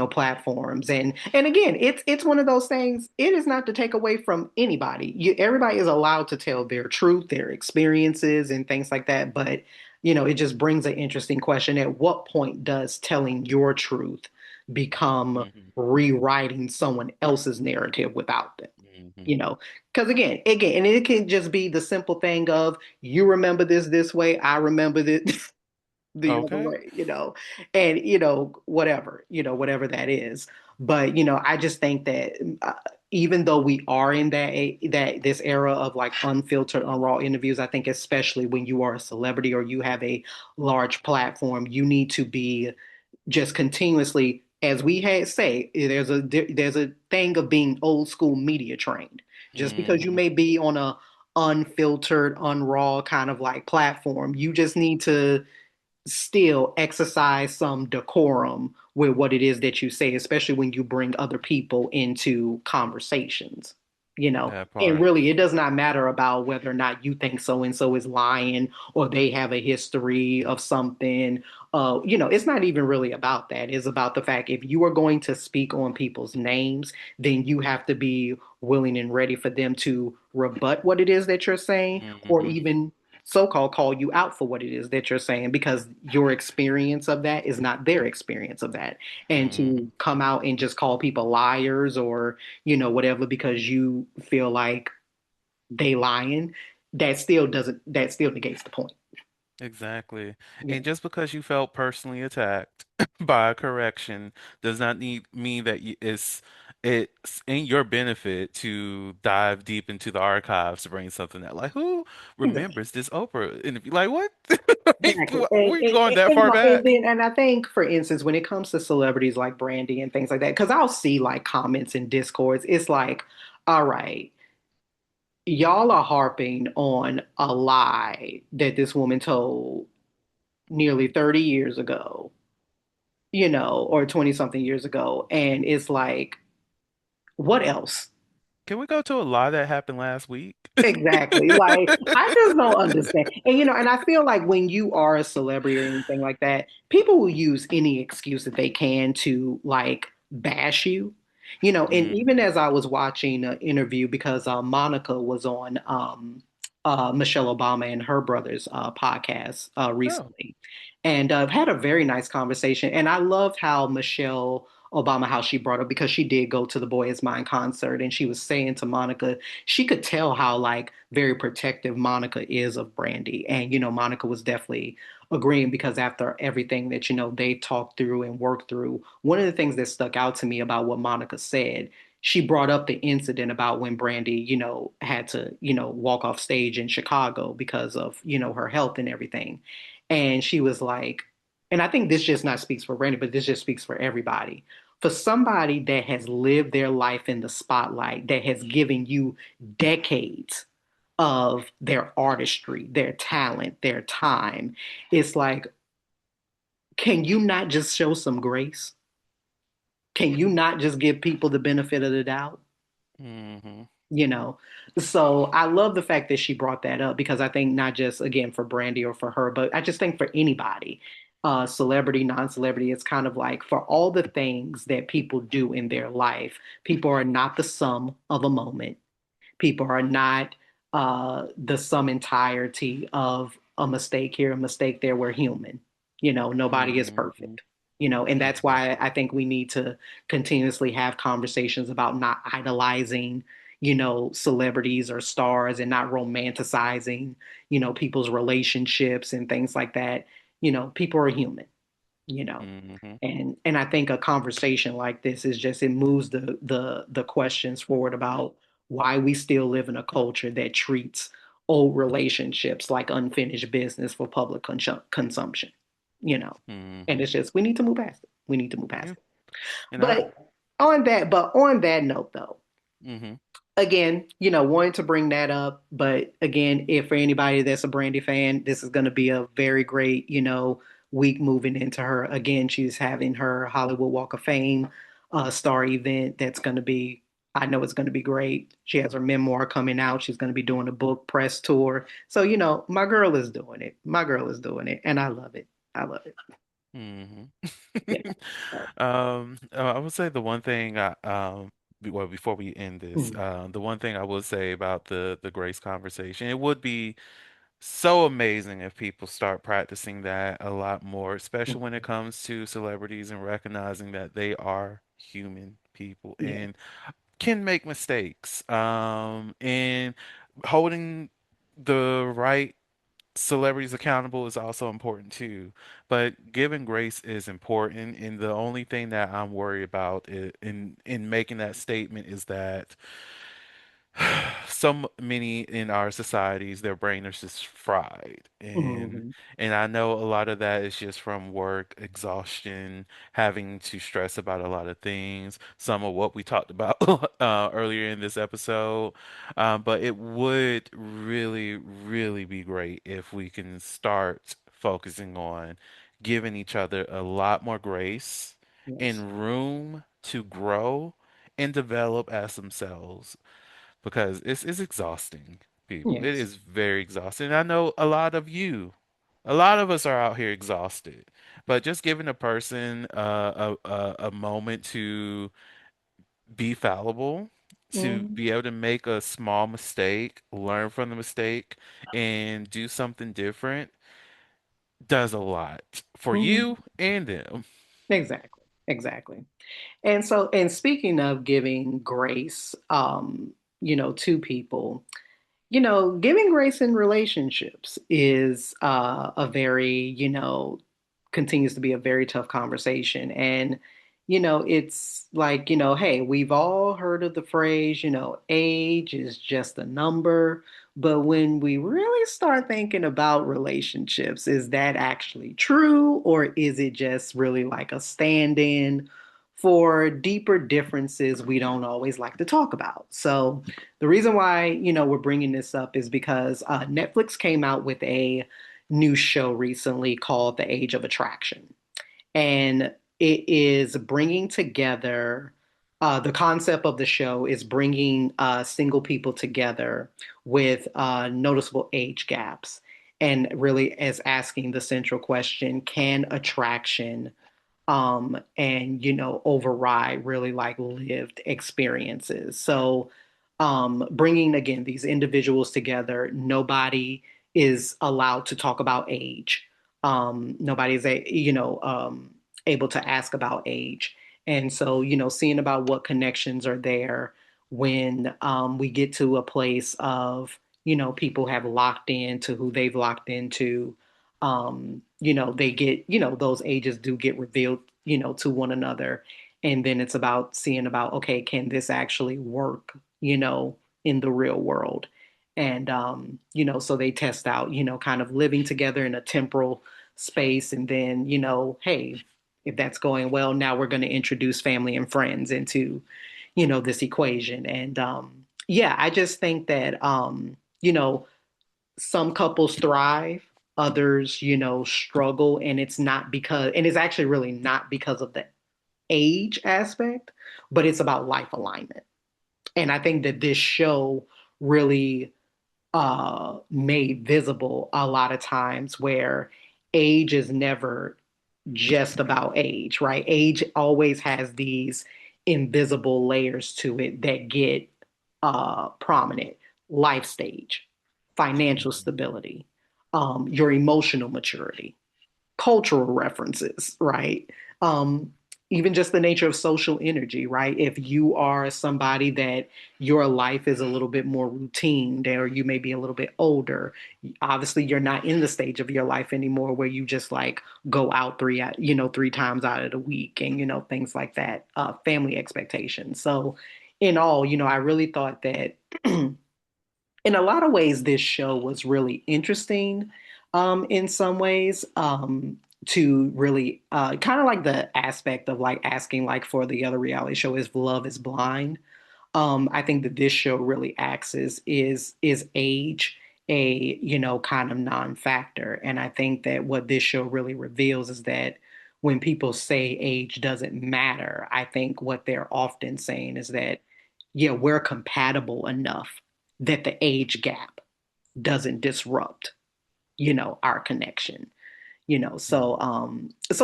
platforms. And again, it's one of those things, it is not to take away from anybody. Everybody is allowed to tell their truth, their experiences and things like that, but it just brings an interesting question. At what point does telling your truth become Hmm. rewriting someone else's narrative without them? Hmm. You know, because again, and it can just be the simple thing of you remember this way, I remember this the other Okay. way, and whatever that is. But I just think that even though we are in that this era of like unfiltered, raw interviews, I think especially when you are a celebrity or you have a large platform, you need to be just continuously as we had say, there's a thing of being old school media trained. Just because you Hmm. may be on a unfiltered, unraw kind of like platform, you just need to still exercise some decorum with what it is that you say, especially when you bring other people into conversations, you know. That And part. really, it does not matter about whether or not you think so and so is lying or they have a history of something. It's not even really about that. It's about the fact if you are going to speak on people's names, then you have to be willing and ready for them to rebut what it is that you're saying, or Hmm. even so-called call you out for what it is that you're saying because your experience of that is not their experience of that. And to Hmm. come out and just call people liars or, whatever because you feel like they lying, that still negates the point. Exactly. Yeah. And just because you felt personally attacked by a correction does not need mean that it's in your benefit to dive deep into the archives to bring something that like who Exactly. remembers this Oprah interview? Like what? Exactly. We going that And, far back? I think, for instance, when it comes to celebrities like Brandy and things like that, because I'll see like comments and discords, it's like, all right, y'all are harping on a lie that this woman told nearly 30 years ago, or 20 something years ago. And it's like, what else? Can we go to a lie that happened last week? Exactly. Like, I just don't understand. And, and I feel like when you are a celebrity or anything like that, people will use any excuse that they can to like bash you. And even Hmm. as I was watching an interview because Monica was on Michelle Obama and her brother's podcast Oh. recently, and had a very nice conversation. And I loved how Michelle Obama, how she brought up because she did go to the Boy Is Mine concert, and she was saying to Monica, she could tell how like very protective Monica is of Brandy. And Monica was definitely agreeing because after everything that they talked through and worked through, one of the things that stuck out to me about what Monica said, she brought up the incident about when Brandy, had to, walk off stage in Chicago because of, her health and everything. And she was like, and I think this just not speaks for Brandy, but this just speaks for everybody. For somebody that has lived their life in the spotlight, that has given you decades of their artistry, their talent, their time, it's like, can you not just show some grace? Can you not just give people the benefit of the doubt? Hmm. you know so I love the fact that she brought that up because I think not just again for Brandy or for her, but I just think for anybody, celebrity, non-celebrity, it's kind of like for all the things that people do in their life, people are not the sum of a moment. People are not the sum entirety of a mistake here, a mistake there. We're human. Nobody is Hmm. perfect. And that's why Exactly. I think we need to continuously have conversations about not idolizing, celebrities or stars and not romanticizing, people's relationships and things like that. People are human, you know Hmm. and I think a conversation like this is just, it moves the questions forward about why we still live in a culture that treats old relationships like unfinished business for public consumption you know and Hmm. it's just, we need to move past it. We need to move Yeah. past it. And I. But on that note, though, Hmm. again, wanting to bring that up. But again, if for anybody that's a Brandy fan, this is going to be a very great, week moving into her. Again, she's having her Hollywood Walk of Fame star event. That's going to be, I know it's going to be great. She has her memoir coming out. She's going to be doing a book press tour. So, my girl is doing it. My girl is doing it. And I love it. I love it. Hmm. Yeah. So, I would say the one thing well, before we end this, mm, the one thing I would say about the grace conversation, it would be so amazing if people start practicing that a lot more, especially when it mm, comes to celebrities and recognizing that they are human people yeah. and can make mistakes. And holding the right celebrities accountable is also important too. But giving grace is important, and the only thing that I'm worried about in making that statement is that So many in our societies, their brain is just fried, Hmm. and I know a lot of that is just from work exhaustion, having to stress about a lot of things. Some of what we talked about earlier in this episode, but it would really, really be great if we can start focusing on giving each other a lot more grace Yes. and room to grow and develop as themselves because it's exhausting, people. It Yes. is very exhausting. I know a lot of us are out here exhausted, but just giving a person a moment to be fallible, to Hmm. be able to make a small mistake, learn from the mistake, and do something different does a lot for Hmm. you and them. Exactly. Exactly. And so, and speaking of giving grace, to people, giving grace in relationships is a very, continues to be a very tough conversation. And, it's like, hey, we've all heard of the phrase, age is just a number. But when we really start thinking about relationships, is that actually true? Or is it just really like a stand in for deeper differences we don't always like to talk about? So, the reason why, we're bringing this up is because Netflix came out with a new show recently called The Age of Attraction. And it is bringing together, the concept of the show is bringing single people together with noticeable age gaps. And really as asking the central question, can attraction and override really like lived experiences? So bringing again these individuals together, nobody is allowed to talk about age. Nobody is able to ask about age. And so seeing about what connections are there when we get to a place of people have locked into who they've locked into. They get, those ages do get revealed, to one another. And then it's about seeing about, okay, can this actually work, in the real world? And, so they test out, kind of living together in a temporal space. And then, hey, if that's going well, now we're going to introduce family and friends into, this equation. And, yeah, I just think that, some couples thrive, others, struggle, and it's actually really not because of the age aspect, but it's about life alignment. And I think that this show really made visible a lot of times where age is never just about age, right? Age always has these invisible layers to it that get prominent: life stage, financial stability, your emotional maturity, cultural references, right? Um, Even just the nature of social energy, right? If you are somebody that your life is a little bit more routine, or you may be a little bit older, obviously you're not in the stage of your life anymore where you just like go out three times out of the week and things like that. Family expectations. So, in all, I really thought that in a lot of ways, this show was really interesting in some ways, to really kind of like the aspect of like asking like for the other reality show is Love is Blind. I think that this show really acts is age a kind of non-factor, and I think that what this show really reveals is that when people say age doesn't matter, I think what they're often saying is that yeah, we're compatible enough that the age gap doesn't disrupt our connection. So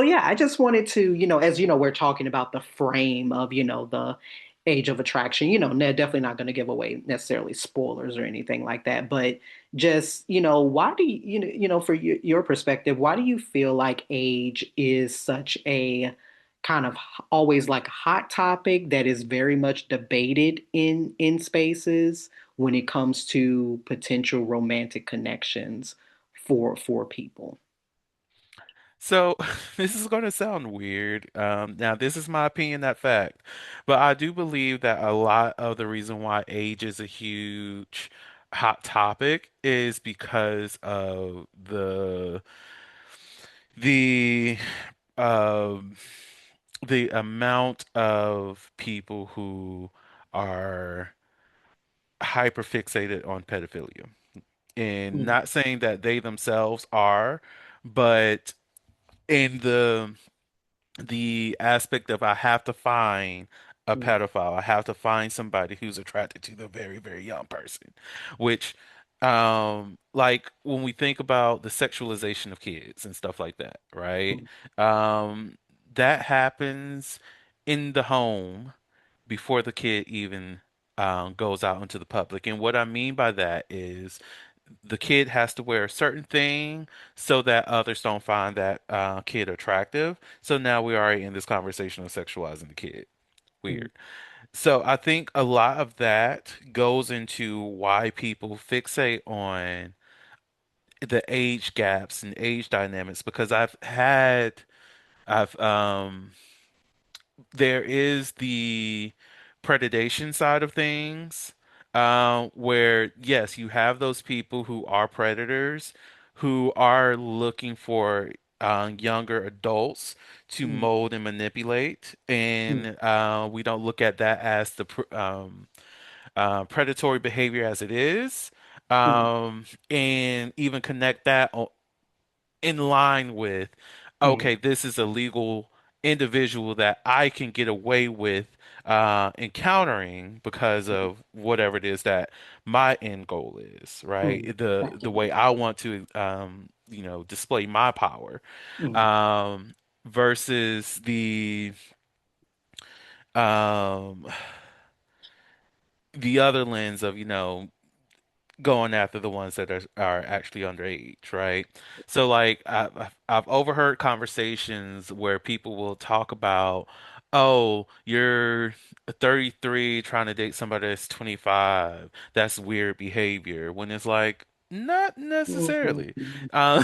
yeah, I just wanted to, as we're talking about the frame of the age of attraction, they're definitely not going to give away necessarily spoilers or anything like that, but just why do you, for your perspective, why do you feel like age is such a kind of always like hot topic that is very much debated in spaces when it comes to potential romantic connections for people? So this is going to sound weird. Now, this is my opinion, not fact, but I do believe that a lot of the reason why age is a huge hot topic is because of the um the amount of people who are hyperfixated on pedophilia. And Mm, not saying that they themselves are, but in the aspect of I have to find a mm, pedophile. I have to find somebody who's attracted to the very, very young person, which, like when we think about the sexualization of kids and stuff like that, right? mm, Um, that happens in the home before the kid even goes out into the public. And what I mean by that is the kid has to wear a certain thing so that others don't find that kid attractive. So now we're already in this conversation of sexualizing the kid. mm, Weird. So I think a lot of that goes into why people fixate on the age gaps and age dynamics because I've there is the predation side of things, where yes, you have those people who are predators who are looking for younger adults to mm, mold and manipulate, mm, and we don't look at that as the predatory behavior as it is, mm, and even connect that in line with, mm, okay, this is a legal individual that I can get away with encountering because mm, of whatever it is that my end goal is, right? mm. The way Absolutely. I want to display my power, Mm, um, versus um the other lens of, going after the ones that are actually underage, right? So like I've overheard conversations where people will talk about, oh, you're 33 trying to date somebody that's 25. That's weird behavior. When it's like, not mhm, necessarily. mhm, Um,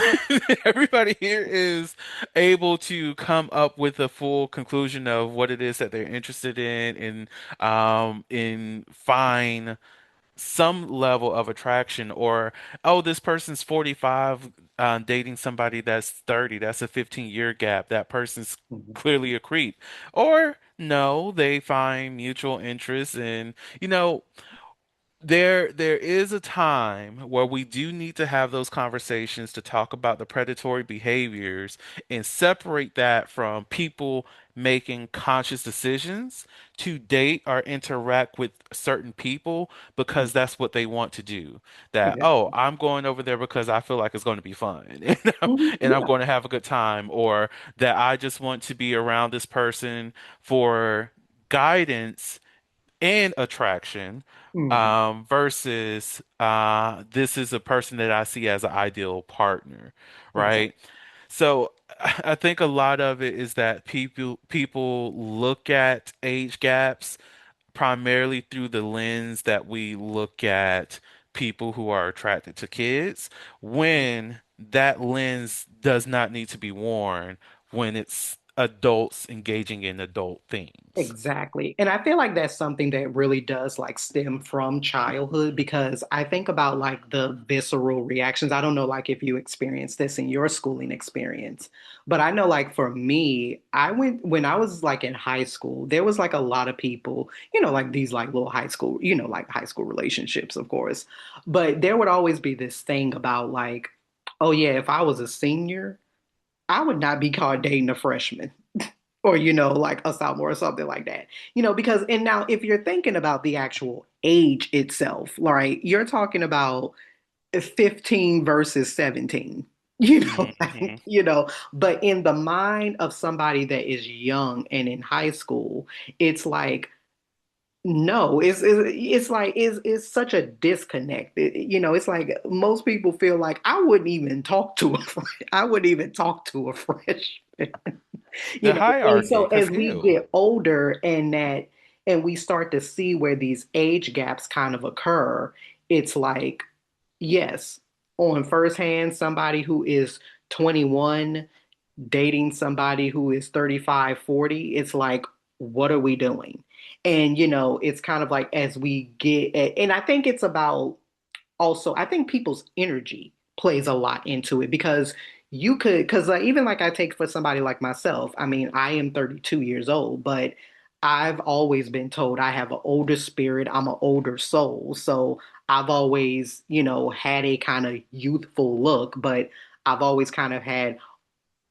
everybody here is able to come up with a full conclusion of what it is that they're interested in, and in fine some level of attraction, or oh, this person's 45 dating somebody that's 30. That's a 15-year gap. That person's mhm, clearly a creep. Or no, they find mutual interest, and you know there is a time where we do need to have those conversations to talk about the predatory behaviors and separate that from people making conscious decisions to date or interact with certain people because mhm. that's what they want to do. That, oh, Exactly. I'm going over there because I feel like it's going to be fun Mhm, and I'm yeah. going to have a good time, or that I just want to be around this person for guidance and attraction, Mhm, versus this is a person that I see as an ideal partner, right? exactly. So I think a lot of it is that people look at age gaps primarily through the lens that we look at people who are attracted to kids, when that lens does not need to be worn when it's adults engaging in adult things. Exactly. And I feel like that's something that really does like stem from childhood because I think about like the visceral reactions. I don't know like if you experienced this in your schooling experience, but I know like for me, I went when I was like in high school, there was like a lot of people, like these like little high school, like high school relationships, of course. But there would always be this thing about like, oh yeah, if I was a senior, I would not be caught dating a freshman or like a sophomore or something like that. Because and now if you're thinking about the actual age itself, right, you're talking about 15 versus 17. Hmm. But in the mind of somebody that is young and in high school, it's like no, it's like it's such a disconnect. It's like most people feel like I wouldn't even talk to a I wouldn't even talk to a freshman. The And hierarchy, so because as we ew. get older and we start to see where these age gaps kind of occur, it's like, yes, on first hand, somebody who is 21 dating somebody who is 35, 40, it's like, what are we doing? And, it's kind of like as we get, and I think it's about also, I think people's energy plays a lot into it because you could, because even like I take for somebody like myself, I mean, I am 32 years old, but I've always been told I have an older spirit, I'm an older soul. So I've always, had a kind of youthful look, but I've always kind of had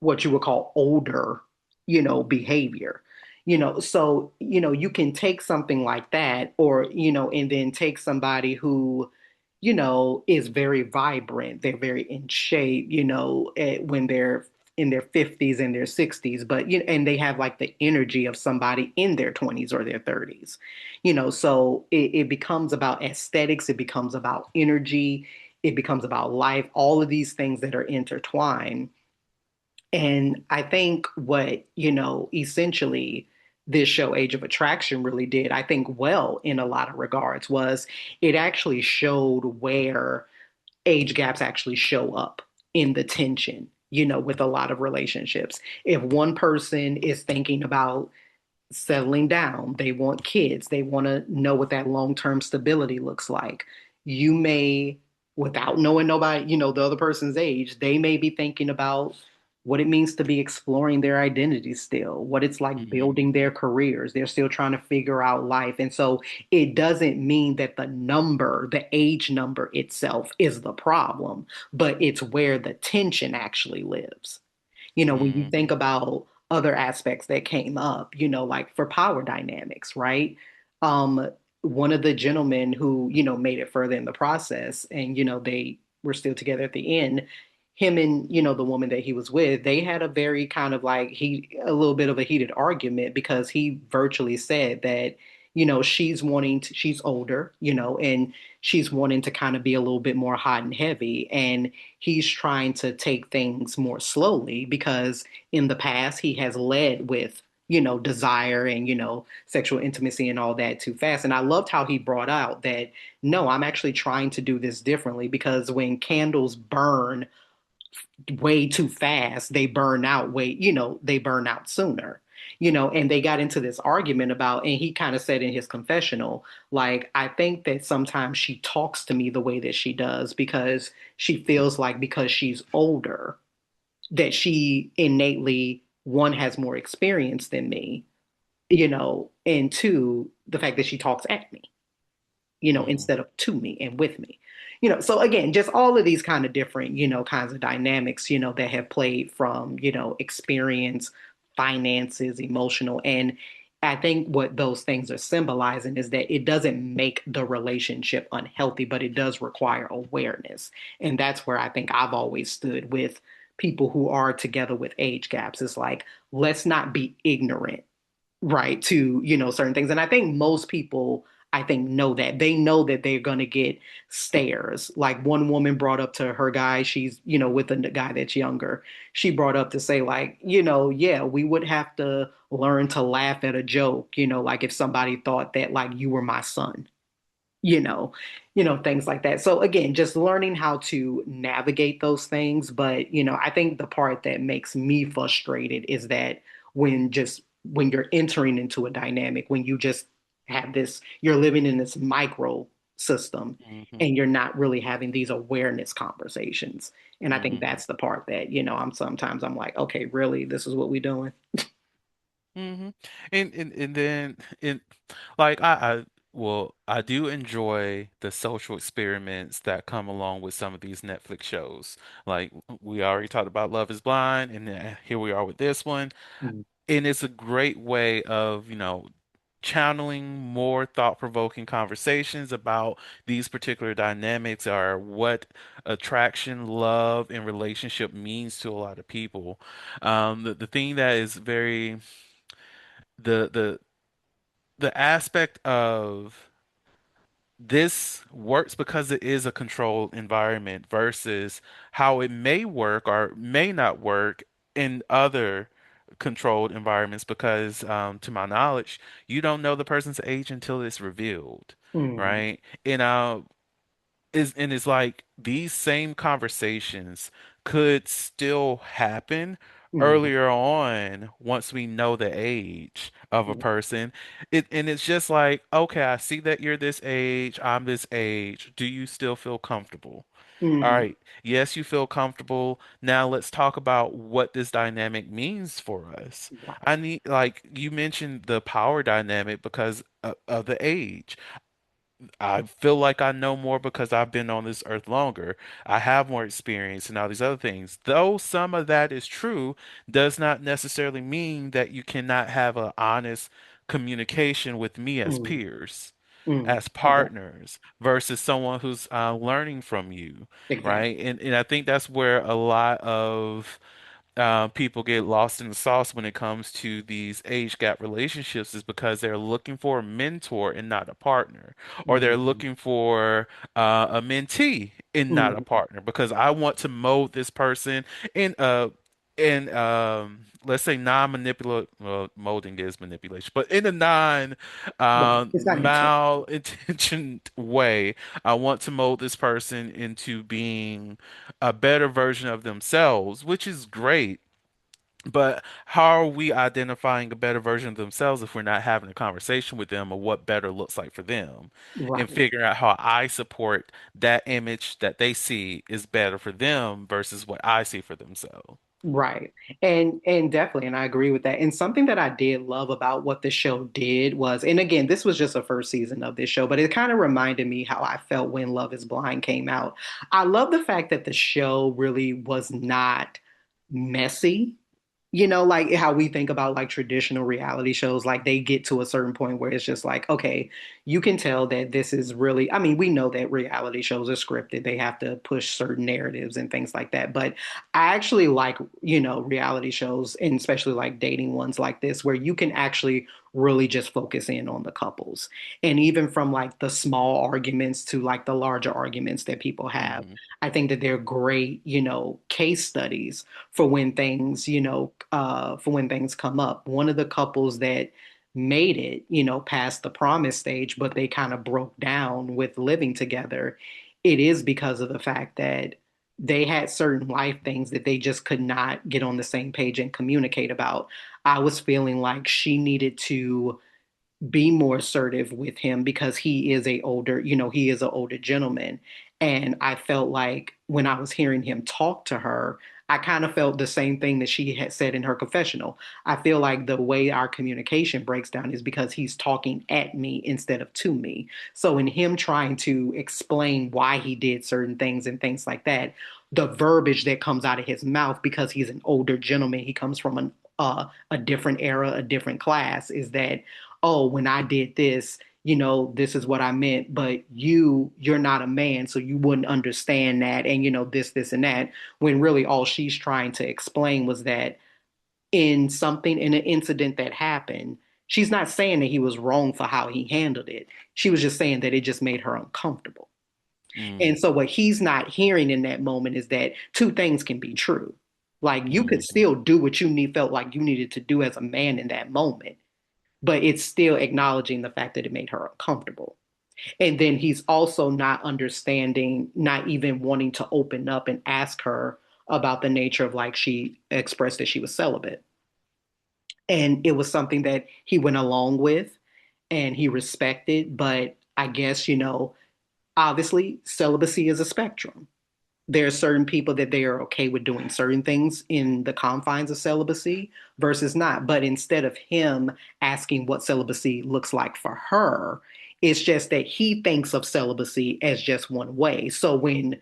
what you would call older, behavior. So, you can take something like that or, and then take somebody who, is very vibrant, they're very in shape, when they're in their 50s and their 60s, but and they have like the energy of somebody in their 20s or their 30s. So it becomes about aesthetics, it becomes about energy, it becomes about life, all of these things that are intertwined. And I think what, essentially this show, Age of Attraction, really did, I think, well, in a lot of regards, was it actually showed where age gaps actually show up in the tension, with a lot of relationships. If one person is thinking about settling down, they want kids, they want to know what that long-term stability looks like. You may, without knowing nobody, the other person's age, they may be thinking about what it means to be exploring their identity still, what it's like Hmm. building their careers. They're still trying to figure out life. And so it doesn't mean that the number, the age number itself is the problem, but it's where the tension actually lives. When you think Hmm. about other aspects that came up, like for power dynamics, right? One of the gentlemen who, made it further in the process and, they were still together at the end, him and, the woman that he was with, they had a very kind of like a little bit of a heated argument because he virtually said that, she's older, and she's wanting to kind of be a little bit more hot and heavy. And he's trying to take things more slowly because in the past he has led with desire and sexual intimacy and all that too fast. And I loved how he brought out that no, I'm actually trying to do this differently because when candles burn way too fast, they burn out they burn out sooner. And they got into this argument about, and he kind of said in his confessional, like, I think that sometimes she talks to me the way that she does because she feels like because she's older, that she innately, one, has more experience than me, and two, the fact that she talks at me, Hmm. instead of to me and with me. So again, just all of these kind of different, kinds of dynamics, that have played from, experience, finances, emotional. And I think what those things are symbolizing is that it doesn't make the relationship unhealthy, but it does require awareness. And that's where I think I've always stood with people who are together with age gaps. It's like, let's not be ignorant, right, to certain things. And I think most people, I think, know that they know that they're going to get stares. Like one woman brought up to her guy, she's with a guy that's younger, she brought up to say, like, yeah, we would have to learn to laugh at a joke, like if somebody thought that like you were my son, you know, things like that. So again, just learning how to navigate those things. But, I think the part that makes me frustrated is that when you're entering into a dynamic, when you just have this, you're living in this micro system Hmm. and you're not really having these awareness conversations. And I think Hmm. that's the part that, I'm like, okay, really, this is what we're doing. Hmm. And then like I well, I do enjoy the social experiments that come along with some of these Netflix shows. Like we already talked about Love is Blind, and then here we are with this one. Mhm. And it's a great way of, channeling more thought-provoking conversations about these particular dynamics or what attraction, love, and relationship means to a lot of people. The thing that is very the the the aspect of this works because it is a controlled environment versus how it may work or may not work in other controlled environments because to my knowledge you don't know the person's age until it's revealed, Mhm. right? And it's like these same conversations could still happen Mm, earlier on, once we know the age of a person, and it's just like, okay, I see that you're this age, I'm this age. Do you still feel comfortable? All mm, right. Yes, you feel comfortable. Now let's talk about what this dynamic means for us. I right. need, like you mentioned, the power dynamic because of the age. I feel like I know more because I've been on this earth longer. I have more experience and all these other things. Though some of that is true, does not necessarily mean that you cannot have an honest communication with me as Mm, peers, mm. as Okay. partners, versus someone who's learning from you, Exactly. right? And I think that's where a lot of people get lost in the sauce when it comes to these age gap relationships is because they're looking for a mentor and not a partner, or they're Mm, looking for a mentee and not a mm, partner because I want to mold this person in let's say non-manipulative, well, molding is manipulation, but in a non right. It's not intent. malintentioned way. I want to mold this person into being a better version of themselves, which is great. But how are we identifying a better version of themselves if we're not having a conversation with them of what better looks like for them and Right. figuring out how I support that image that they see is better for them versus what I see for themselves? Right. And definitely, and I agree with that. And something that I did love about what the show did was, and again, this was just the first season of this show, but it kind of reminded me how I felt when Love is Blind came out. I love the fact that the show really was not messy. Like how we think about like traditional reality shows, like they get to a certain point where it's just like, okay, you can tell that this is really, I mean, we know that reality shows are scripted. They have to push certain narratives and things like that. But I actually like, reality shows and especially like dating ones like this, where you can actually really just focus in on the couples. And even from like the small arguments to like the larger arguments that people have, Hmm. I think that they're great, case studies for when things, for when things come up. One of the couples that made it, past the promise stage, but they kind of broke down with living together, it is because of the fact that they had certain life things that they just could not get on the same page and communicate about. I was feeling like she needed to be more assertive with him because he is an older gentleman. And I felt like when I was hearing him talk to her, I kind of felt the same thing that she had said in her confessional. I feel like the way our communication breaks down is because he's talking at me instead of to me. So in him trying to explain why he did certain things and things like that, the verbiage that comes out of his mouth, because he's an older gentleman, he comes from a different era, a different class, is that, oh, when I did this, this is what I meant, but you're not a man, so you wouldn't understand that, and this, and that, when really all she's trying to explain was that in an incident that happened, she's not saying that he was wrong for how he handled it. She was just saying that it just made her uncomfortable. And so what he's not hearing in that moment is that two things can be true. Like you could Hmm. still do what felt like you needed to do as a man in that moment, but it's still acknowledging the fact that it made her uncomfortable. And then he's also not understanding, not even wanting to open up and ask her about the nature of, like, she expressed that she was celibate. And it was something that he went along with and he respected. But I guess, obviously celibacy is a spectrum. There are certain people that they are okay with doing certain things in the confines of celibacy versus not. But instead of him asking what celibacy looks like for her, it's just that he thinks of celibacy as just one way. So when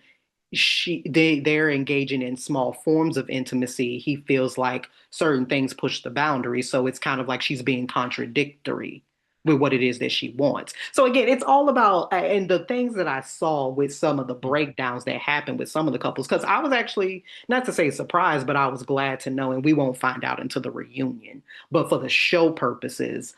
they're engaging in small forms of intimacy, he feels like certain things push the boundary. So it's kind of like she's being contradictory with what it is that she wants. So again, it's all about, and the things that I saw with some of the breakdowns that happened with some of the couples, because I was actually, not to say surprised, but I was glad to know, and we won't find out until the reunion. But for the show purposes,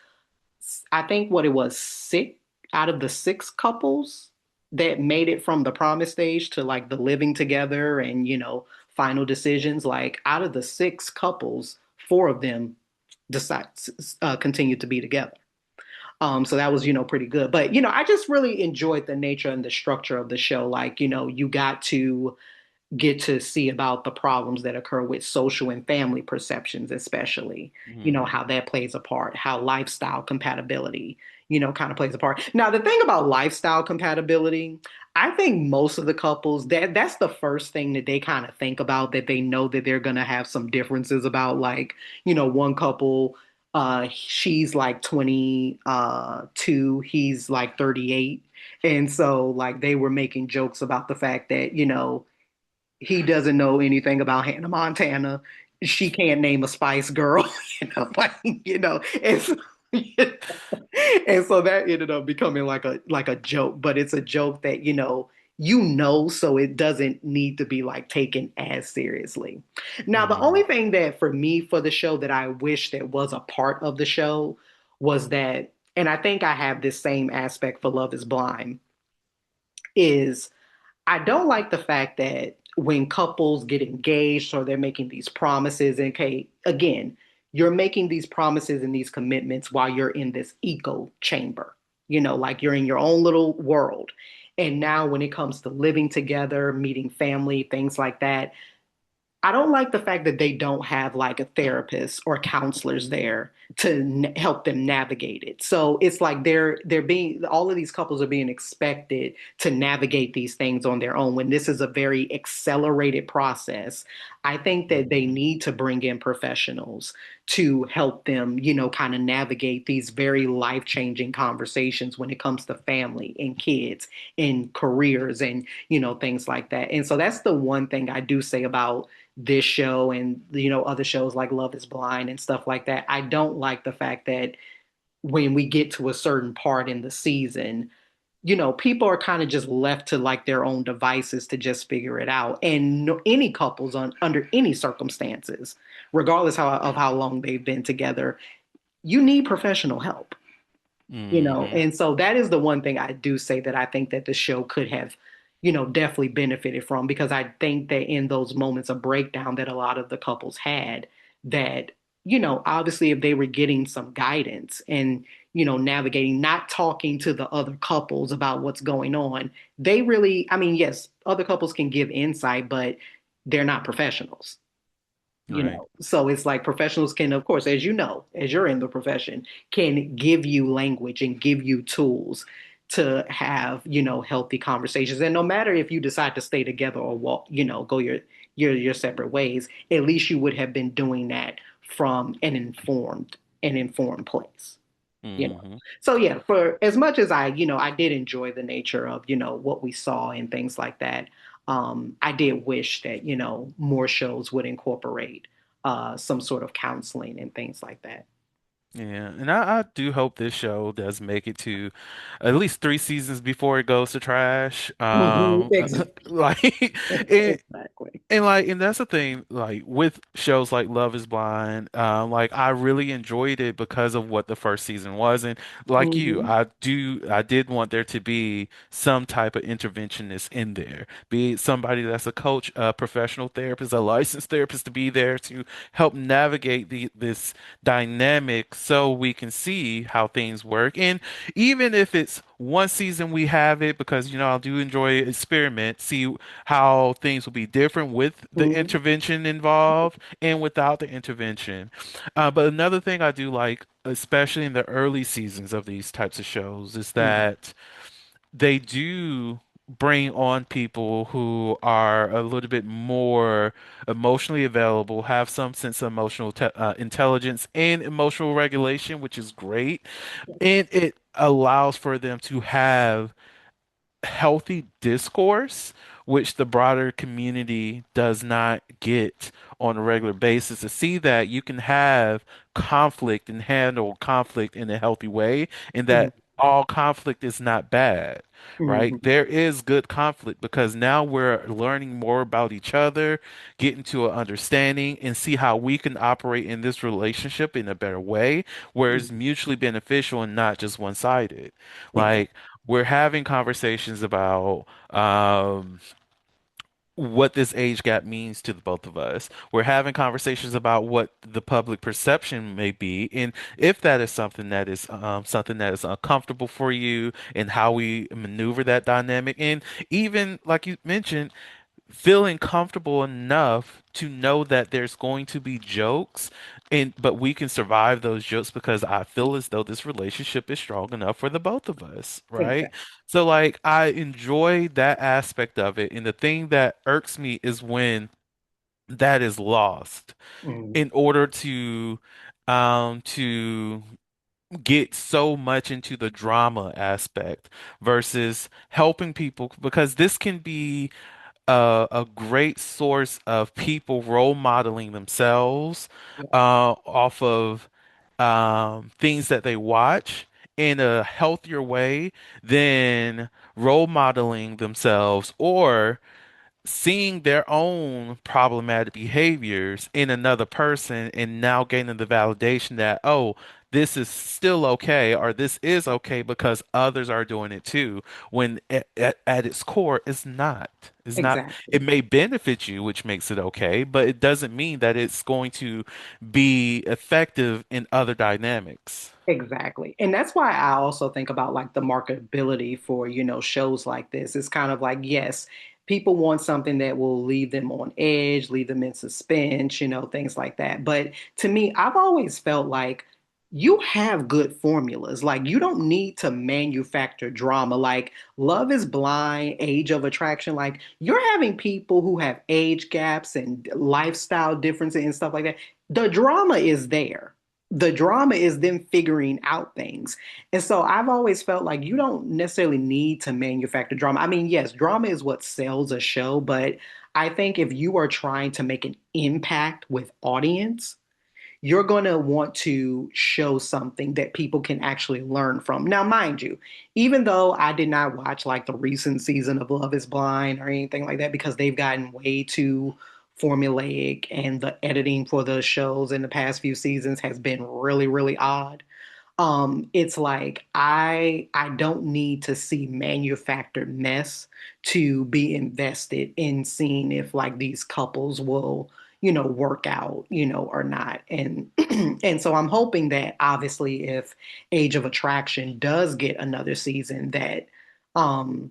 I think what it was, six out of the six couples that made it from the promise stage to like the living together and, final decisions, like out of the six couples, four of them decide continued to be together. So that was, pretty good. But, I just really enjoyed the nature and the structure of the show. Like, you got to get to see about the problems that occur with social and family perceptions, especially, Hmm. how that plays a part, how lifestyle compatibility, kind of plays a part. Now, the thing about lifestyle compatibility, I think most of the couples that's the first thing that they kind of think about, that they know that they're going to have some differences about. Like, one couple, she's like 22, he's like 38. And so like they were making jokes about the fact that, he doesn't know anything about Hannah Montana. She can't name a Spice Girl, like, and so, and so that ended up becoming like a joke. But it's a joke that so it doesn't need to be like taken as seriously. Now, the only Hmm. thing that for me for the show that I wish that was a part of the show was that, and I think I have this same aspect for Love Is Blind, is I don't like the fact that when couples get engaged or they're making these promises, and okay, again, you're making these promises and these commitments while you're in this echo chamber, like you're in your own little world. And now when it comes to living together, meeting family, things like that, I don't like the fact that they don't have like a therapist or counselors there to help them navigate it. So it's like they're being all of these couples are being expected to navigate these things on their own when this is a very accelerated process. I think that they Hmm. need to bring in professionals to help them, kind of navigate these very life-changing conversations when it comes to family and kids and careers and, things like that. And so that's the one thing I do say about this show and other shows like Love Is Blind and stuff like that. I don't like the fact that when we get to a certain part in the season, people are kind of just left to like their own devices to just figure it out. And no, any couples under any circumstances, regardless of how long they've been together, you need professional help. Hmm. And so that is the one thing I do say that I think that the show could have, definitely benefited from, because I think that in those moments of breakdown that a lot of the couples had, that, obviously if they were getting some guidance and, navigating, not talking to the other couples about what's going on, they really, I mean, yes, other couples can give insight, but they're not professionals. Right. So it's like professionals can, of course, as as you're in the profession, can give you language and give you tools to have, healthy conversations. And no matter if you decide to stay together or walk, go your separate ways, at least you would have been doing that from an informed place you know. Hmm. So yeah, for as much as I did enjoy the nature of, what we saw and things like that, I did wish that, more shows would incorporate some sort of counseling and things like that. Yeah, and I do hope this show does make it to at least 3 seasons before it goes to trash. Mhm. Exactly. Like it, Exactly. and that's the thing, like with shows like Love Is Blind, like I really enjoyed it because of what the first season was. And like you, Hmm. I did want there to be some type of interventionist in there, be it somebody that's a coach, a professional therapist, a licensed therapist, to be there to help navigate this dynamic so we can see how things work. And even if it's one season we have it, because I do enjoy experiment, see how things will be different with the Hmm. intervention involved and without the intervention. But another thing I do like, especially in the early seasons of these types of shows, is Hmm. that they do bring on people who are a little bit more emotionally available, have some sense of emotional intelligence and emotional regulation, which is great. And it allows for them to have healthy discourse, which the broader community does not get on a regular basis. To see that you can have conflict and handle conflict in a healthy way, and Hmm. that all conflict is not bad, right? Hmm. There is good conflict because now we're learning more about each other, getting to an understanding, and see how we can operate in this relationship in a better way, where it's mutually beneficial and not just one-sided. Exactly. Like, we're having conversations about what this age gap means to the both of us. We're having conversations about what the public perception may be, and if that is something that is uncomfortable for you, and how we maneuver that dynamic. And even like you mentioned, feeling comfortable enough to know that there's going to be jokes and but we can survive those jokes because I feel as though this relationship is strong enough for the both of us, right? Exactly. So like I enjoy that aspect of it, and the thing that irks me is when that is lost Mm, in order to get so much into the drama aspect versus helping people, because this can be a great source of people role modeling themselves yeah, off of things that they watch in a healthier way than role modeling themselves or seeing their own problematic behaviors in another person and now gaining the validation that, oh, this is still okay or this is okay because others are doing it too, when at its core, it's not. It's not, it exactly. may benefit you, which makes it okay, but it doesn't mean that it's going to be effective in other dynamics. Exactly. And that's why I also think about like the marketability for, shows like this. It's kind of like, yes, people want something that will leave them on edge, leave them in suspense, things like that. But to me, I've always felt like you have good formulas. Like you don't need to manufacture drama. Like Love is Blind, Age of Attraction. Like you're having people who have age gaps and lifestyle differences and stuff like that. The drama is there. The drama is them figuring out things. And so I've always felt like you don't necessarily need to manufacture drama. I mean, yes, drama is what sells a show, but I think if you are trying to make an impact with audience, you're going to want to show something that people can actually learn from. Now, mind you, even though I did not watch like the recent season of Love is Blind or anything like that because they've gotten way too formulaic and the editing for the shows in the past few seasons has been really, really odd. It's like I don't need to see manufactured mess to be invested in seeing if like these couples will, work out, or not. And and so I'm hoping that obviously if Age of Attraction does get another season that um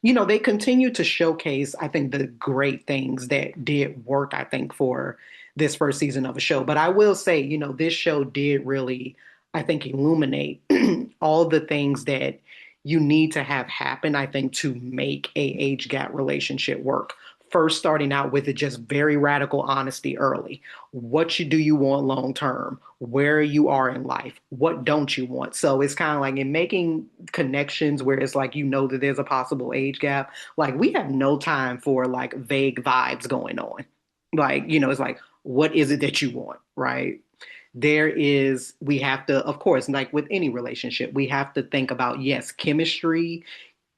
they continue to showcase, I think, the great things that did work, I think, for this first season of a show. But I will say, this show did really, I think, illuminate all the things that you need to have happen, I think, to make a age gap relationship work. First, starting out with it just very radical honesty early. What do you want long term? Where you are in life? What don't you want? So it's kind of like in making connections where it's like that there's a possible age gap. Like we have no time for like vague vibes going on. Like, it's like, what is it that you want? Right. We have to, of course, like with any relationship, we have to think about, yes, chemistry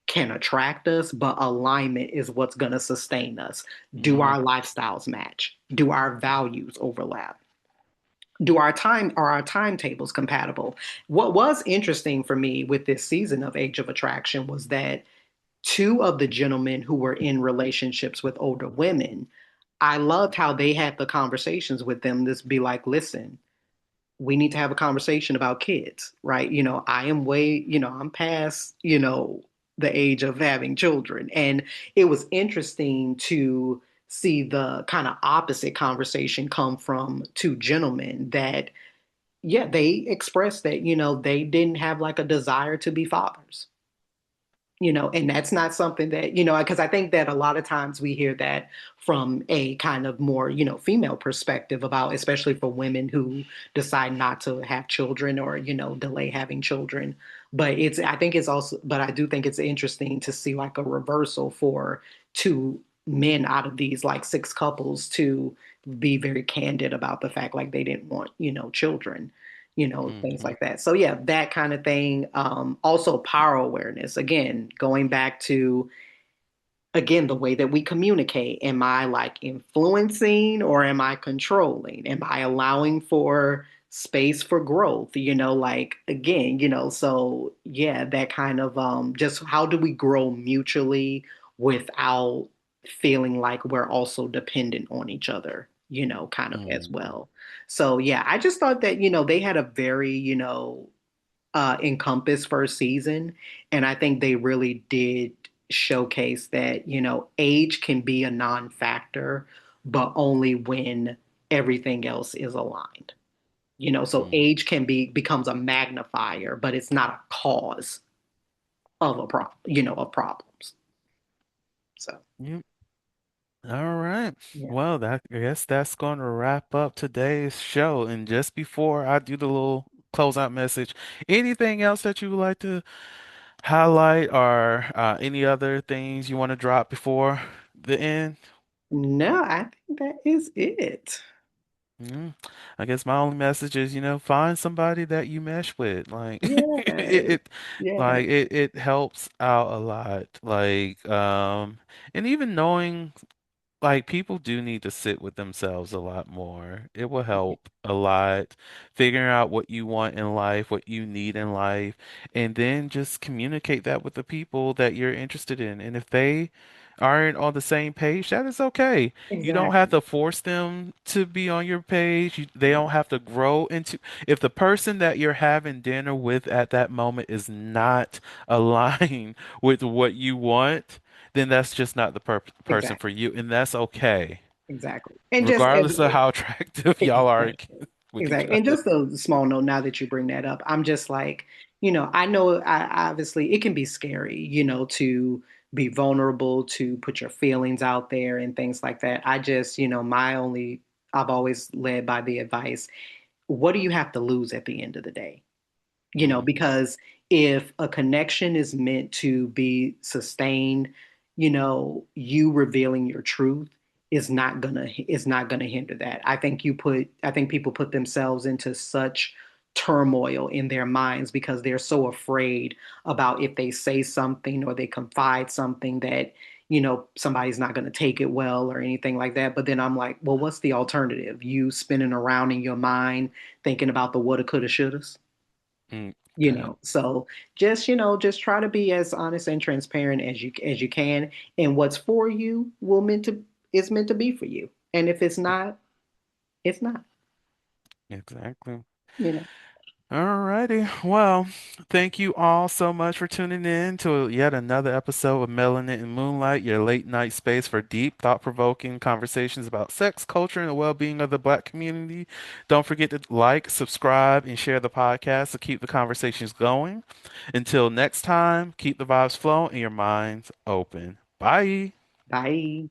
can attract us, but alignment is what's going to sustain us. Do Mhm. our lifestyles match? Do our values overlap? Are our timetables compatible? What was interesting for me with this season of Age of Attraction was that two of the gentlemen who were in relationships with older women, I loved how they had the conversations with them. This be like, listen, we need to have a conversation about kids, right? I am way, I'm past, the age of having children. And it was interesting to see the kind of opposite conversation come from two gentlemen that, yeah, they expressed that, they didn't have like a desire to be fathers, and that's not something that, because I think that a lot of times we hear that from a kind of more, female perspective about, especially for women who decide not to have children or, delay having children. But I do think it's interesting to see like a reversal for two men out of these like six couples to be very candid about the fact like they didn't want, children, things Mhm. like that. So yeah, that kind of thing. Also power awareness. Again, going back to again the way that we communicate. Am I like influencing or am I controlling? Am I allowing for space for growth? Like again, so yeah, that kind of just how do we grow mutually without feeling like we're also dependent on each other, kind of as Mhm. well. So yeah, I just thought that, they had a very, encompass first season. And I think they really did. showcase that, age can be a non-factor, but only when everything else is aligned. So Mm. age becomes a magnifier, but it's not a cause of a problem, of problems. So, Yep. All right. yeah. Well, I guess that's going to wrap up today's show. And just before I do the little closeout message, anything else that you would like to highlight or any other things you want to drop before the end? No, I think that is it. Mm, I guess my only message is, find somebody that you mesh with. Like Yes. Yes. it helps out a lot. And even knowing like people do need to sit with themselves a lot more. It will help a lot figuring out what you want in life, what you need in life, and then just communicate that with the people that you're interested in. And if they aren't on the same page, that is okay. You don't have Exactly. to force them to be on your page. They don't have to grow into, if the person that you're having dinner with at that moment is not aligned with what you want, then that's just not the person for Exactly. you, and that's okay, Exactly. And just as regardless of how attractive y'all are exactly. with each Exactly. And other. just a small note now that you bring that up, I'm just like, I know obviously it can be scary, to be vulnerable, to put your feelings out there and things like that. I just, I've always led by the advice, what do you have to lose at the end of the day? Hmm. Because if a connection is meant to be sustained, you revealing your truth is not gonna hinder that. I think people put themselves into such turmoil in their minds because they're so afraid about if they say something or they confide something that somebody's not going to take it well or anything like that. But then I'm like, well, what's the alternative? You spinning around in your mind thinking about the woulda coulda shouldas. Okay. So just try to be as honest and transparent as you can, and what's for you will meant to is meant to be for you, and if it's not, it's not. Exactly. you know Alrighty. Well, thank you all so much for tuning in to yet another episode of Melanin and Moonlight, your late night space for deep, thought-provoking conversations about sex, culture, and the well-being of the Black community. Don't forget to like, subscribe, and share the podcast to keep the conversations going. Until next time, keep the vibes flowing and your minds open. Bye. Bye.